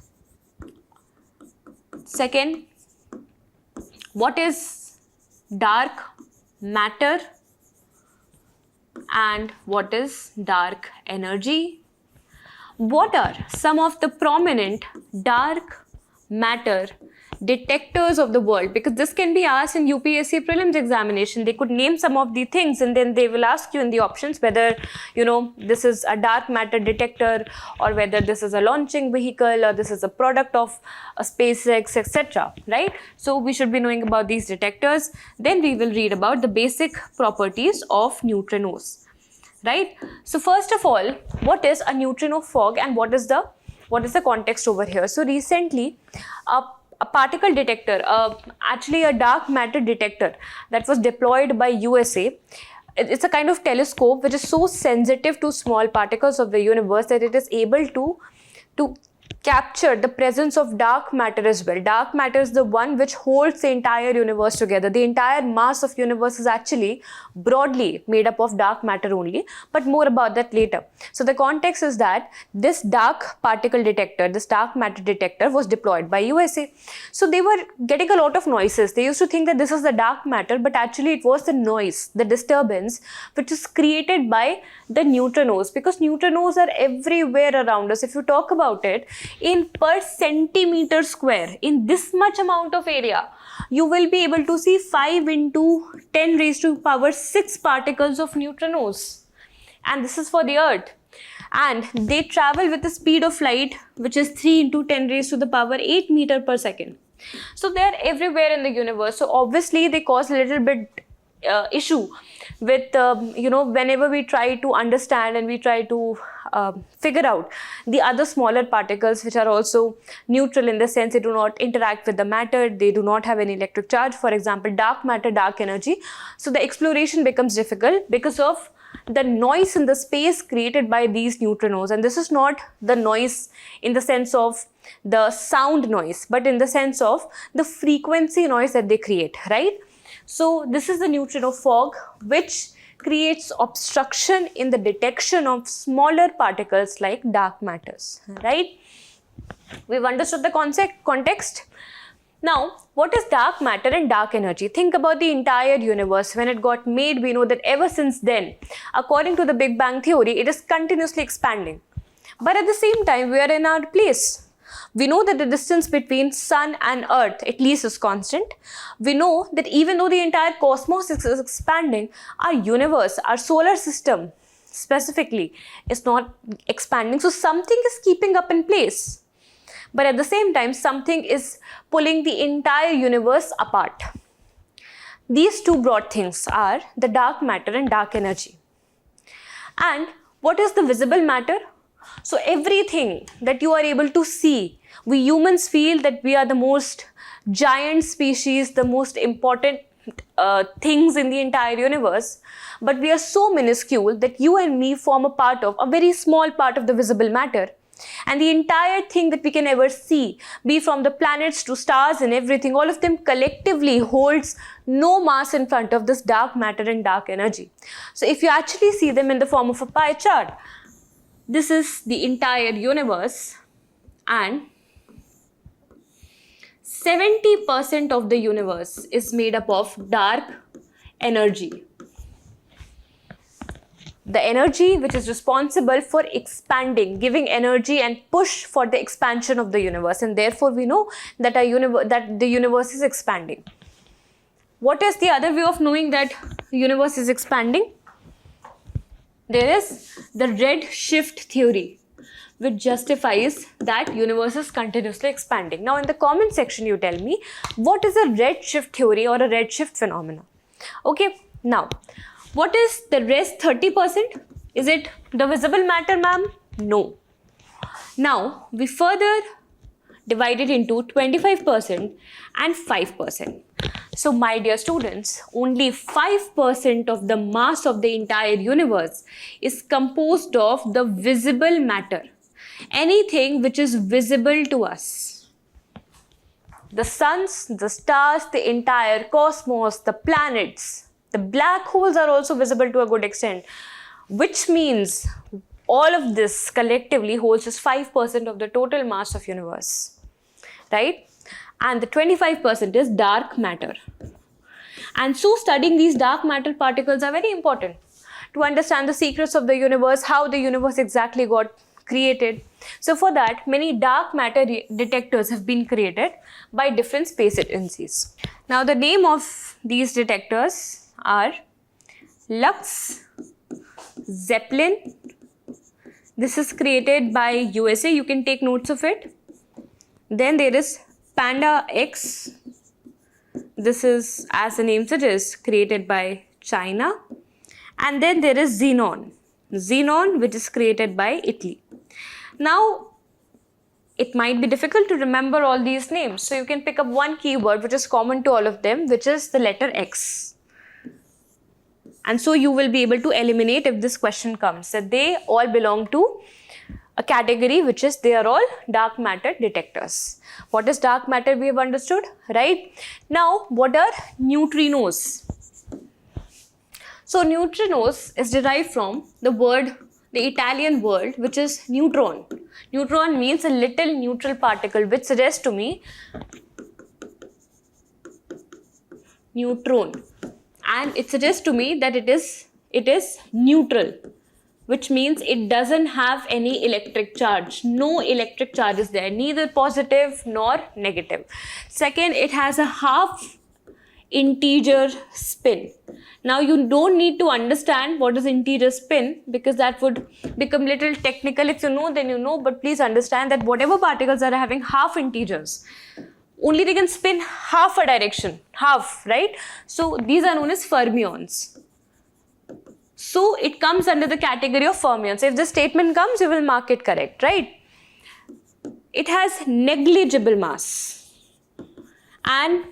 Second, what is dark matter and what is dark energy? What are some of the prominent dark matter detectors of the world? Because this can be asked in UPSC prelims examination. They could name some of the things and then they will ask you in the options whether this is a dark matter detector or whether this is a launching vehicle or this is a product of a SpaceX, etc. Right? So we should be knowing about these detectors. Then we will read about the basic properties of neutrinos. Right? So first of all, what is a neutrino fog and what is the context over here? So recently, a particle detector, actually a dark matter detector that was deployed by USA. It's a kind of telescope which is so sensitive to small particles of the universe that it is able to capture the presence of dark matter as well. Dark matter is the one which holds the entire universe together. The entire mass of universe is actually broadly made up of dark matter only, but more about that later. So the context is that this dark particle detector, this dark matter detector was deployed by USA. So they were getting a lot of noises. They used to think that this is the dark matter, but actually it was the noise, the disturbance, which is created by the neutrinos, because neutrinos are everywhere around us. If you talk about it, in per centimeter square, in this much amount of area, you will be able to see 5 into 10 raised to power 6 particles of neutrinos. And this is for the Earth. And they travel with the speed of light, which is 3 into 10 raised to the power 8 meter per second. So they are everywhere in the universe. So obviously they cause a little bit issue with, whenever we try to understand and we try to figure out the other smaller particles which are also neutral in the sense they do not interact with the matter, they do not have any electric charge, for example, dark matter, dark energy. So the exploration becomes difficult because of the noise in the space created by these neutrinos. And this is not the noise in the sense of the sound noise, but in the sense of the frequency noise that they create, right? So this is the neutrino fog, which creates obstruction in the detection of smaller particles like dark matters, right? We've understood the context. Now, what is dark matter and dark energy? Think about the entire universe. When it got made, we know that ever since then, according to the Big Bang theory, it is continuously expanding. But at the same time, we are in our place. We know that the distance between Sun and Earth at least is constant. We know that even though the entire cosmos is expanding, our universe, our solar system specifically, is not expanding. So something is keeping up in place. But at the same time, something is pulling the entire universe apart. These two broad things are the dark matter and dark energy. And what is the visible matter? So everything that you are able to see, we humans feel that we are the most giant species, the most important things in the entire universe, but we are so minuscule that you and me form a part of, a very small part of the visible matter. And the entire thing that we can ever see, be from the planets to stars and everything, all of them collectively holds no mass in front of this dark matter and dark energy. So if you actually see them in the form of a pie chart, this is the entire universe, and 70% of the universe is made up of dark energy. The energy which is responsible for expanding, giving energy and push for the expansion of the universe, and therefore we know that the universe is expanding. What is the other way of knowing that the universe is expanding? There is the redshift theory, which justifies that universe is continuously expanding. Now in the comment section you tell me, what is a redshift theory or a redshift phenomena? Okay, now what is the rest 30%? Is it the visible matter, ma'am? No. Now we further divide it into 25% and 5%. So my dear students, only 5% of the mass of the entire universe is composed of the visible matter. Anything which is visible to us. The suns, the stars, the entire cosmos, the planets, the black holes are also visible to a good extent, which means all of this collectively holds just 5% of the total mass of universe, right? And the 25% is dark matter. And so studying these dark matter particles are very important to understand the secrets of the universe, how the universe exactly got created. So for that, many dark matter detectors have been created by different space agencies. Now the name of these detectors are Lux, Zeppelin. This is created by USA. You can take notes of it. Then there is Panda X. This is, as the name suggests, created by China. And then there is Xenon. Xenon, which is created by Italy. Now, it might be difficult to remember all these names. So you can pick up one keyword which is common to all of them, which is the letter X. And so you will be able to eliminate if this question comes, that they all belong to a category which is they are all dark matter detectors. What is dark matter we have understood, right? Now what are neutrinos? So neutrinos is derived from the Italian word which is neutron. Neutron means a little neutral particle, which suggests to me neutron, and it suggests to me that it is neutral, which means it doesn't have any electric charge. No electric charge is there, neither positive nor negative. Second, it has a half integer spin. Now you don't need to understand what is integer spin, because that would become little technical. If you know, then you know, but please understand that whatever particles are having half integers, only they can spin half a direction, half, right? So these are known as fermions. So it comes under the category of fermions. If this statement comes, you will mark it correct, right? It has negligible mass and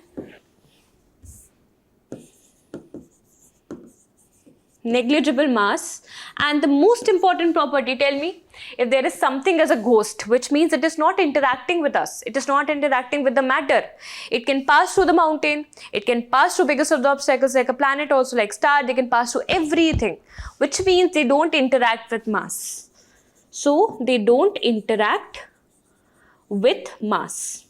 the most important property, tell me, if there is something as a ghost, which means it is not interacting with us, it is not interacting with the matter. It can pass through the mountain, it can pass through biggest of the obstacles like a planet, also like star, they can pass through everything, which means they don't interact with mass. So they don't interact with mass.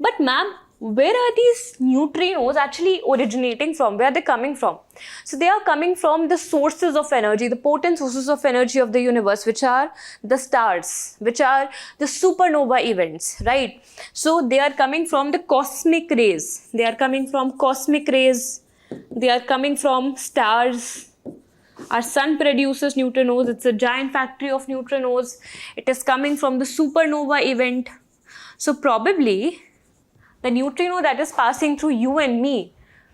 But ma'am, where are these neutrinos actually originating from? Where are they coming from? So they are coming from the sources of energy, the potent sources of energy of the universe, which are the stars, which are the supernova events, right? So they are coming from the cosmic rays. They are coming from cosmic rays. They are coming from stars. Our sun produces neutrinos. It's a giant factory of neutrinos. It is coming from the supernova event. So probably the neutrino that is passing through you and me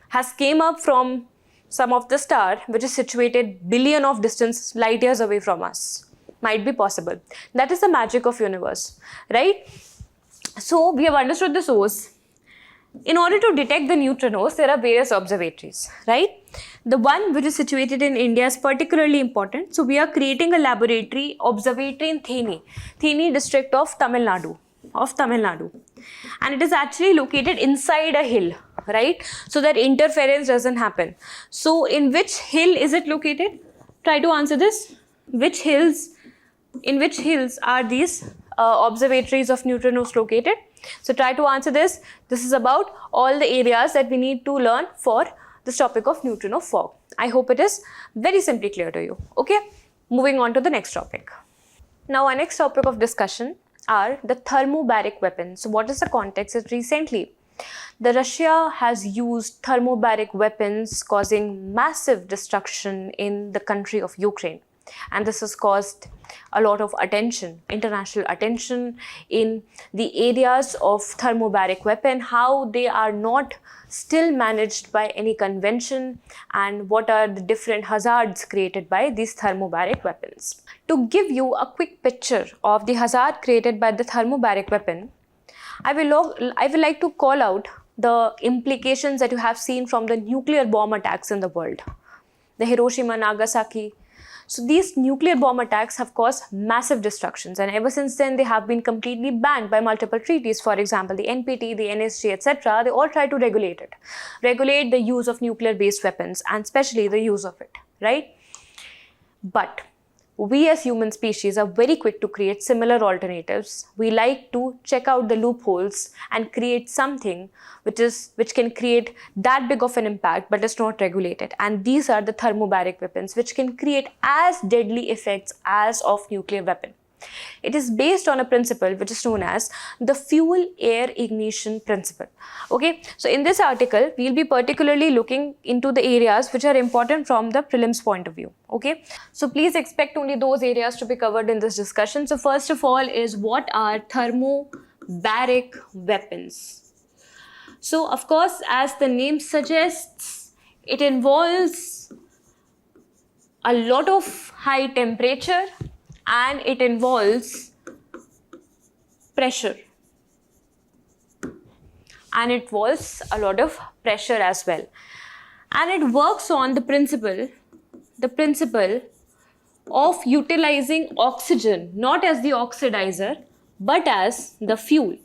has came up from some of the star which is situated billion of distance light years away from us. Might be possible. That is the magic of universe, right? So we have understood the source. In order to detect the neutrinos, there are various observatories, right? The one which is situated in India is particularly important. So we are creating a laboratory observatory in Theni district of Tamil Nadu. And it is actually located inside a hill, right? So that interference doesn't happen. So in which hill is it located? Try to answer this. In which hills are these observatories of neutrinos located? So try to answer this. This is about all the areas that we need to learn for this topic of neutrino fog. I hope it is very simply clear to you. Okay, moving on to the next topic. Now our next topic of discussion are the thermobaric weapons. So what is the context? Is recently Russia has used thermobaric weapons, causing massive destruction in the country of Ukraine. And this has caused a lot of attention, international attention in the areas of thermobaric weapon, how they are not still managed by any convention, and what are the different hazards created by these thermobaric weapons. To give you a quick picture of the hazard created by the thermobaric weapon, I will like to call out the implications that you have seen from the nuclear bomb attacks in the world. The Hiroshima, Nagasaki. So these nuclear bomb attacks have caused massive destructions, and ever since then they have been completely banned by multiple treaties. For example, the NPT, the NSG, etc. They all try to regulate the use of nuclear based weapons, and especially the use of it, right? But we as human species are very quick to create similar alternatives. We like to check out the loopholes and create something which can create that big of an impact but is not regulated. And these are the thermobaric weapons, which can create as deadly effects as of nuclear weapon. It is based on a principle which is known as the fuel-air ignition principle. Okay, so in this article, we'll be particularly looking into the areas which are important from the prelims point of view. Okay, so please expect only those areas to be covered in this discussion. So first of all is, what are thermobaric weapons? So of course, as the name suggests, it involves a lot of high temperature, and it involves pressure, and it involves a lot of pressure as well, and it works on the principle of utilizing oxygen not as the oxidizer but as the fuel.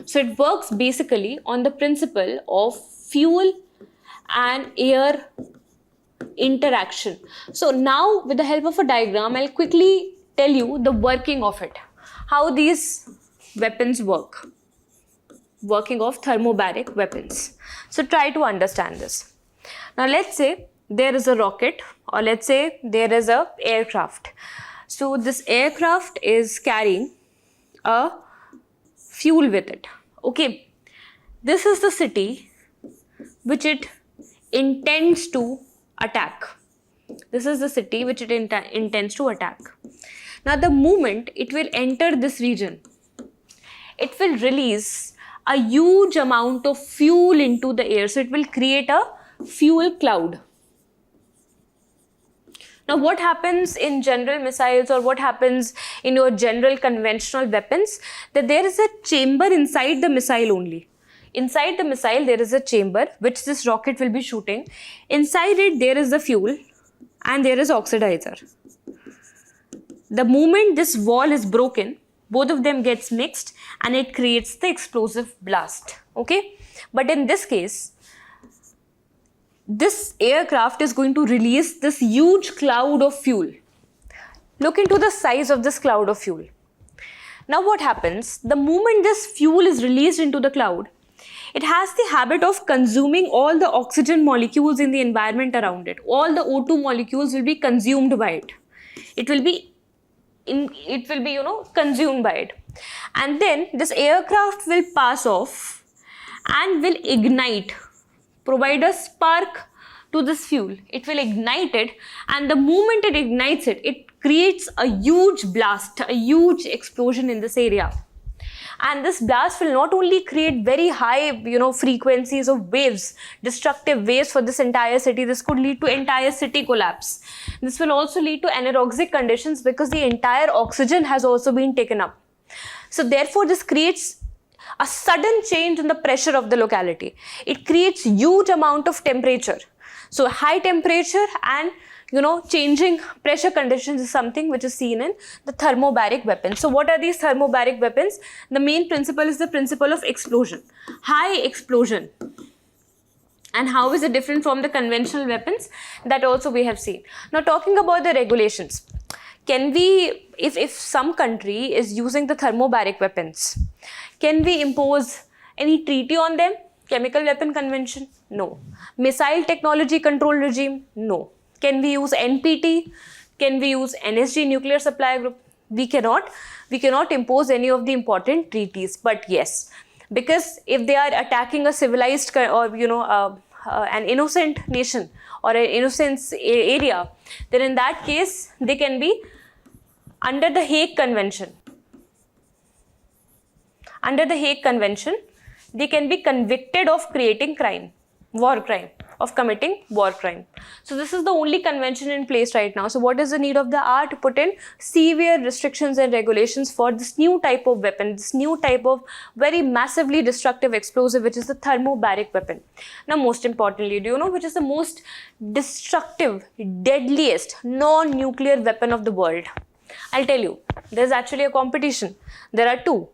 So it works basically on the principle of fuel and air interaction. So now with the help of a diagram, I'll quickly tell you the working of it, how these weapons work, working of thermobaric weapons. So try to understand this. Now let's say there is a rocket, or let's say there is a aircraft. So this aircraft is carrying a fuel with it. Okay, this is the city which it intends to attack. This is the city which it intends to attack. Now the moment it will enter this region, it will release a huge amount of fuel into the air. So it will create a fuel cloud. Now what happens in general missiles, or what happens in your general conventional weapons, that there is a chamber inside the missile only. Inside the missile there is a chamber which this rocket will be shooting. Inside it there is the fuel and there is oxidizer. The moment this wall is broken, both of them gets mixed and it creates the explosive blast. Okay, but in this case, this aircraft is going to release this huge cloud of fuel. Look into the size of this cloud of fuel. Now what happens, the moment this fuel is released into the cloud, it has the habit of consuming all the oxygen molecules in the environment around it. All the O2 molecules will be consumed by it. It will be consumed by it. And then this aircraft will pass off and will ignite, provide a spark to this fuel. It will ignite it, and the moment it ignites it, it creates a huge blast, a huge explosion in this area. And this blast will not only create very high, frequencies of waves, destructive waves for this entire city. This could lead to entire city collapse. This will also lead to anaerobic conditions because the entire oxygen has also been taken up. So therefore, this creates a sudden change in the pressure of the locality. It creates huge amount of temperature. So high temperature and changing pressure conditions is something which is seen in the thermobaric weapons. So what are these thermobaric weapons? The main principle is the principle of explosion. High explosion. And how is it different from the conventional weapons? That also we have seen. Now talking about the regulations. Can we, if some country is using the thermobaric weapons, can we impose any treaty on them? Chemical Weapon Convention? No. Missile Technology Control Regime? No. Can we use NPT? Can we use NSG, Nuclear Supply Group? We cannot. We cannot impose any of the important treaties. But yes, because if they are attacking a civilized or an innocent nation or an innocent area, then in that case they can be under the Hague Convention. Under the Hague Convention, they can be convicted of creating crime, war crime, of committing war crime. So this is the only convention in place right now. So what is the need of the hour? To put in severe restrictions and regulations for this new type of weapon, this new type of very massively destructive explosive, which is the thermobaric weapon. Now most importantly, do you know which is the most destructive, deadliest non-nuclear weapon of the world? I'll tell you. There's actually a competition. There are two.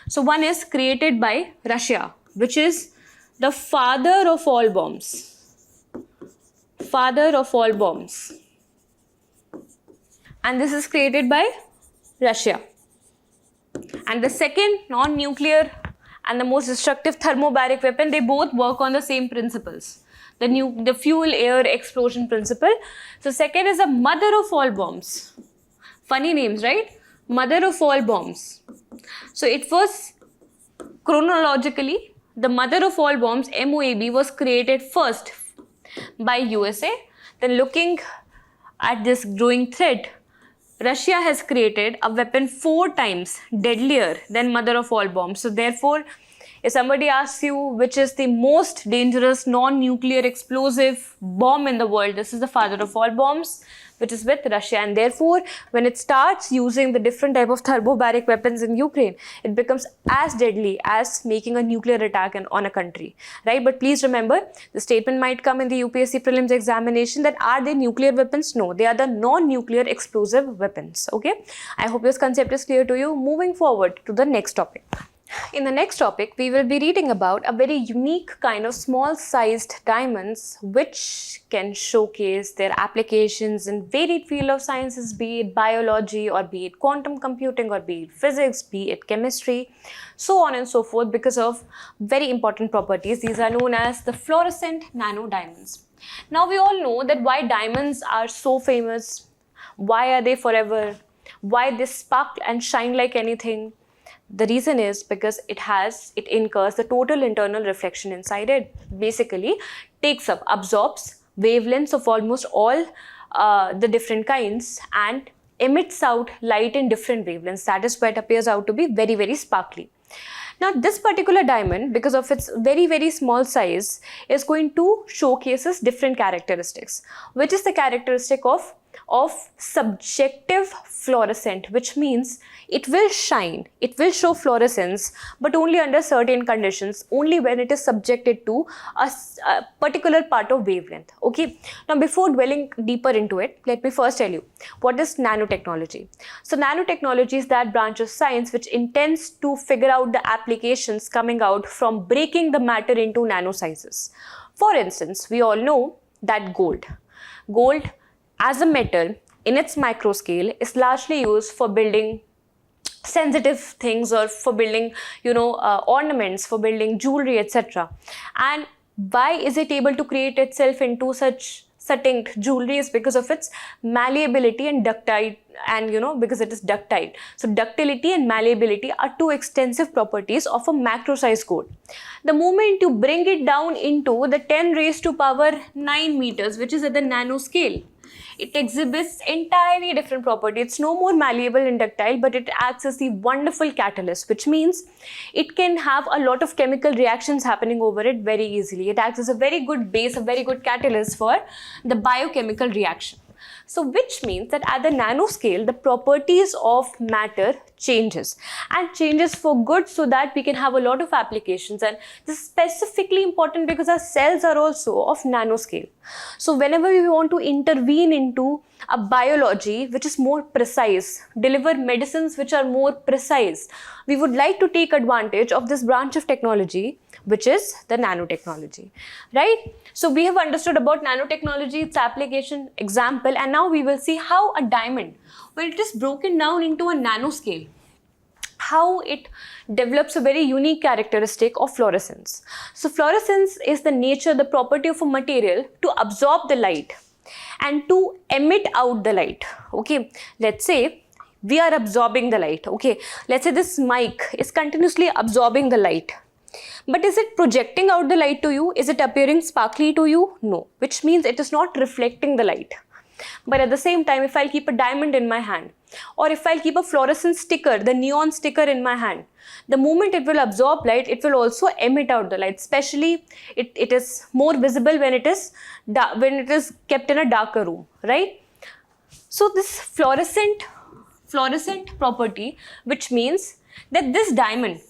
So one is created by Russia, which is the father of all bombs. Father of all bombs. And this is created by Russia. And the second non-nuclear and the most destructive thermobaric weapon, they both work on the same principles. The fuel-air explosion principle. So second is the mother of all bombs. Funny names, right? Mother of all bombs. So it was chronologically, the mother of all bombs, MOAB, was created first by USA. Then looking at this growing threat, Russia has created a weapon 4 times deadlier than mother of all bombs. So therefore, If somebody asks you which is the most dangerous non-nuclear explosive bomb in the world, this is the father of all bombs, which is with Russia. And therefore, when it starts using the different type of thermobaric weapons in Ukraine, it becomes as deadly as making a nuclear attack on a country, right? But please remember, the statement might come in the UPSC prelims examination that are they nuclear weapons? No, they are the non-nuclear explosive weapons, okay? I hope this concept is clear to you. Moving forward to the next topic. In the next topic, we will be reading about a very unique kind of small-sized diamonds which can showcase their applications in varied field of sciences, be it biology or be it quantum computing or be it physics, be it chemistry, so on and so forth, because of very important properties. These are known as the fluorescent nanodiamonds. Now we all know that why diamonds are so famous, why are they forever, why they spark and shine like anything. The reason is because it incurs the total internal reflection inside it. Basically, absorbs wavelengths of almost all the different kinds and emits out light in different wavelengths. That is why it appears out to be very, very sparkly. Now, this particular diamond, because of its very, very small size, is going to showcase different characteristics, which is the characteristic of subjective fluorescent, which means it will shine, it will show fluorescence, but only under certain conditions, only when it is subjected to a particular part of wavelength. Okay. Now, before dwelling deeper into it, let me first tell you what is nanotechnology. So, nanotechnology is that branch of science which intends to figure out the applications coming out from breaking the matter into nano sizes. For instance, we all know that gold as a metal in its micro scale is largely used for building sensitive things or for building, ornaments, for building jewelry, etc. And why is it able to create itself into such succinct jewelry? Is because of its malleability and ductile, and because it is ductile. So ductility and malleability are two extensive properties of a macro size gold. The moment you bring it down into the 10 raised to power 9 meters, which is at the nano scale, it exhibits entirely different properties. It's no more malleable and ductile, but it acts as the wonderful catalyst, which means it can have a lot of chemical reactions happening over it very easily. It acts as a very good base, a very good catalyst for the biochemical reaction. So which means that at the nanoscale, the properties of matter changes and changes for good, so that we can have a lot of applications. And this is specifically important because our cells are also of nanoscale. So whenever we want to intervene into a biology which is more precise, deliver medicines which are more precise, we would like to take advantage of this branch of technology, which is the nanotechnology, right? So we have understood about nanotechnology, its application, example, and now we will see how a diamond, when it is broken down into a nanoscale, how it develops a very unique characteristic of fluorescence. So fluorescence is the nature, the property of a material to absorb the light and to emit out the light. Okay, let's say we are absorbing the light. Okay, let's say this mic is continuously absorbing the light. But is it projecting out the light to you? Is it appearing sparkly to you? No, which means it is not reflecting the light. But at the same time, if I'll keep a diamond in my hand, or if I'll keep a fluorescent sticker, the neon sticker in my hand, the moment it will absorb light, it will also emit out the light. Especially, it is more visible when it is kept in a darker room, right? So this fluorescent property, which means that this diamond,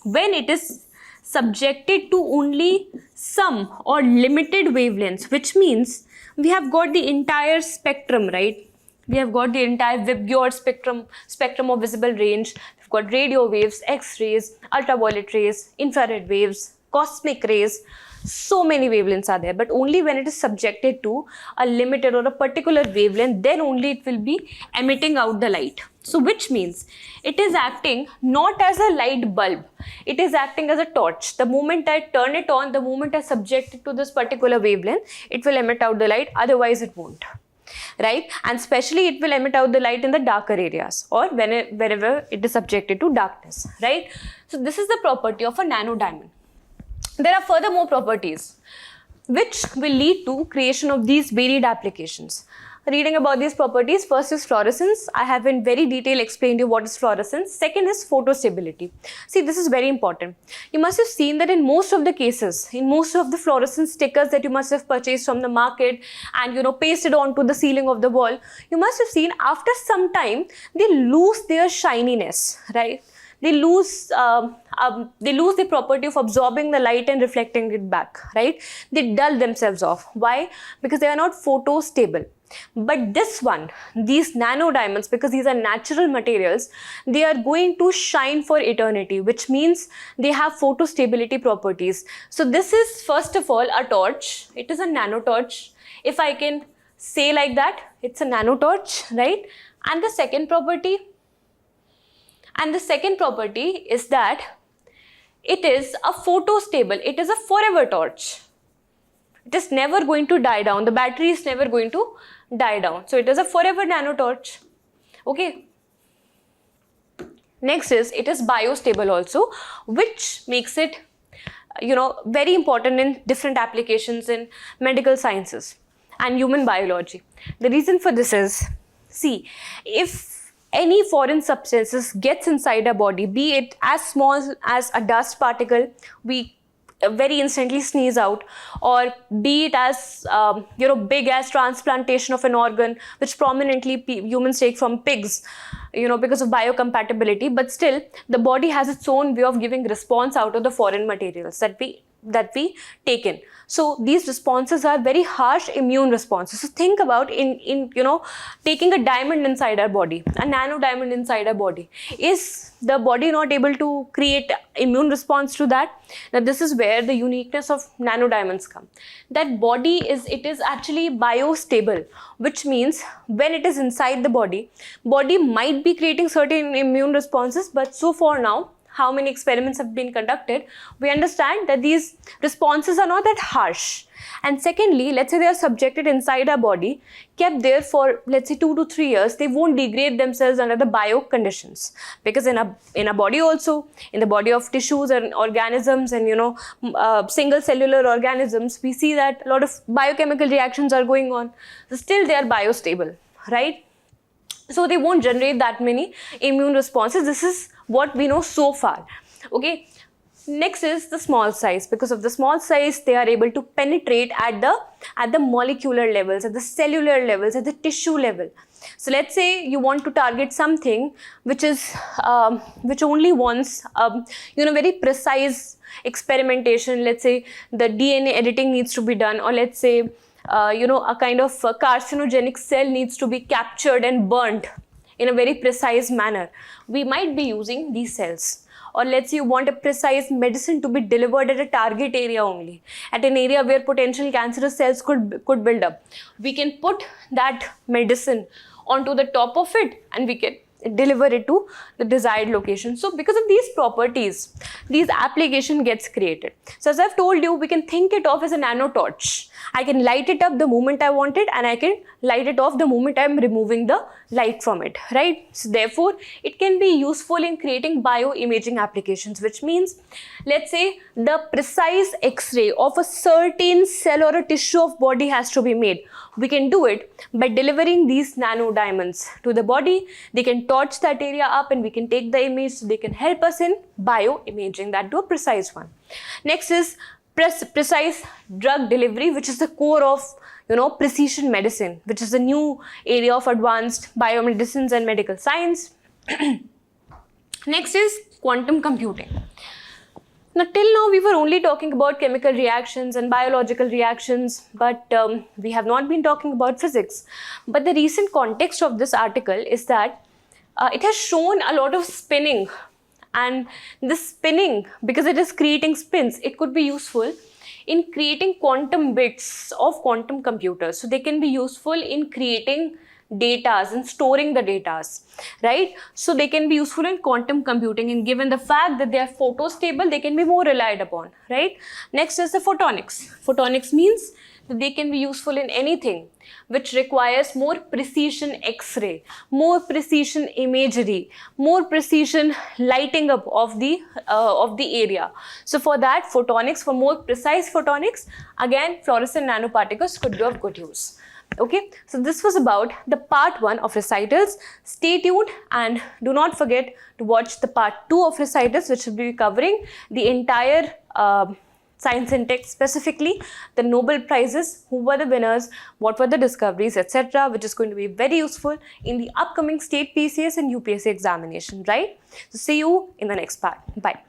when it is subjected to only some or limited wavelengths, which means we have got the entire spectrum, right? We have got the entire Vibgyor spectrum of visible range. We've got radio waves, X-rays, ultraviolet rays, infrared waves, cosmic rays. So many wavelengths are there, but only when it is subjected to a limited or a particular wavelength, then only it will be emitting out the light. So which means it is acting not as a light bulb, it is acting as a torch. The moment I turn it on, the moment I subject it to this particular wavelength, it will emit out the light, otherwise it won't. Right? And especially it will emit out the light in the darker areas or wherever it is subjected to darkness. Right? So this is the property of a nanodiamond. There are furthermore properties which will lead to creation of these varied applications. reading about these properties. First is fluorescence. I have in very detail explained you what is fluorescence. Second is photostability. See, this is very important. You must have seen that in most of the cases, in most of the fluorescent stickers that you must have purchased from the market and pasted onto the ceiling of the wall, you must have seen after some time they lose their shininess, right? They lose the property of absorbing the light and reflecting it back, right? They dull themselves off. Why? Because they are not photostable. But this one, these nanodiamonds, because these are natural materials, they are going to shine for eternity, which means they have photostability properties. So this is first of all a torch. It is a nanotorch. If I can say like that, it's a nanotorch, right? And the second property is that it is a photostable. It is a forever torch. It is never going to die down. The battery is never going to die down. So it is a forever nanotorch. Okay. Next is, it is biostable also, which makes it, very important in different applications in medical sciences and human biology. The reason for this is, see, if any foreign substances gets inside our body, be it as small as a dust particle, we very instantly sneeze out, or be it as big as transplantation of an organ, which prominently humans take from pigs, because of biocompatibility. But still, the body has its own way of giving response out of the foreign materials that we take in. So these responses are very harsh immune responses. So think about in taking a diamond inside our body, a nanodiamond inside our body. Is the body not able to create immune response to that? Now this is where the uniqueness of nanodiamonds come. That body is actually biostable, which means when it is inside the body might be creating certain immune responses, but so far now, how many experiments have been conducted, we understand that these responses are not that harsh. And secondly, let's say they are subjected inside our body, kept there for, let's say, 2 to 3 years, they won't degrade themselves under the bio conditions. Because in a body also, in the body of tissues and organisms and, single cellular organisms, we see that a lot of biochemical reactions are going on. So still they are biostable, right? So they won't generate that many immune responses. This is what we know so far. Okay. Next is the small size. Because of the small size, they are able to penetrate at the molecular levels, at the cellular levels, at the tissue level. So let's say you want to target something which only wants very precise experimentation. Let's say the DNA editing needs to be done, or let's say a kind of carcinogenic cell needs to be captured and burnt in a very precise manner. We might be using these cells. Or let's say you want a precise medicine to be delivered at a target area only, at an area where potential cancerous cells could build up. We can put that medicine onto the top of it and we can deliver it to the desired location. So because of these properties, these application gets created. So as I've told you, we can think it of as a nanotorch. I can light it up the moment I want it, and I can light it off the moment I'm removing the light from it, right? So therefore, it can be useful in creating bioimaging applications, which means, let's say the precise X-ray of a certain cell or a tissue of body has to be made. We can do it by delivering these nanodiamonds to the body. They can torch that area up and we can take the image, so they can help us in bioimaging that to a precise one. Next is precise drug delivery, which is the core of precision medicine, which is a new area of advanced biomedicines and medical science. Next is quantum computing. Now, till now, we were only talking about chemical reactions and biological reactions, but we have not been talking about physics. But the recent context of this article is that it has shown a lot of spinning. And this spinning, because it is creating spins, it could be useful in creating quantum bits of quantum computers. So they can be useful in creating datas and storing the datas, right? So they can be useful in quantum computing, and given the fact that they are photostable, they can be more relied upon, right? Next is the photonics. Photonics means that they can be useful in anything which requires more precision X-ray, more precision imagery, more precision lighting up of the area. So for that, photonics, for more precise photonics, again, fluorescent nanoparticles could be of good use. Okay, so this was about the part 1 of recitals. Stay tuned and do not forget to watch the part 2 of recitals, which will be covering the entire science and tech, specifically the Nobel Prizes, who were the winners, what were the discoveries, etc., which is going to be very useful in the upcoming state PCS and UPSC examination, right? So see you in the next part. Bye.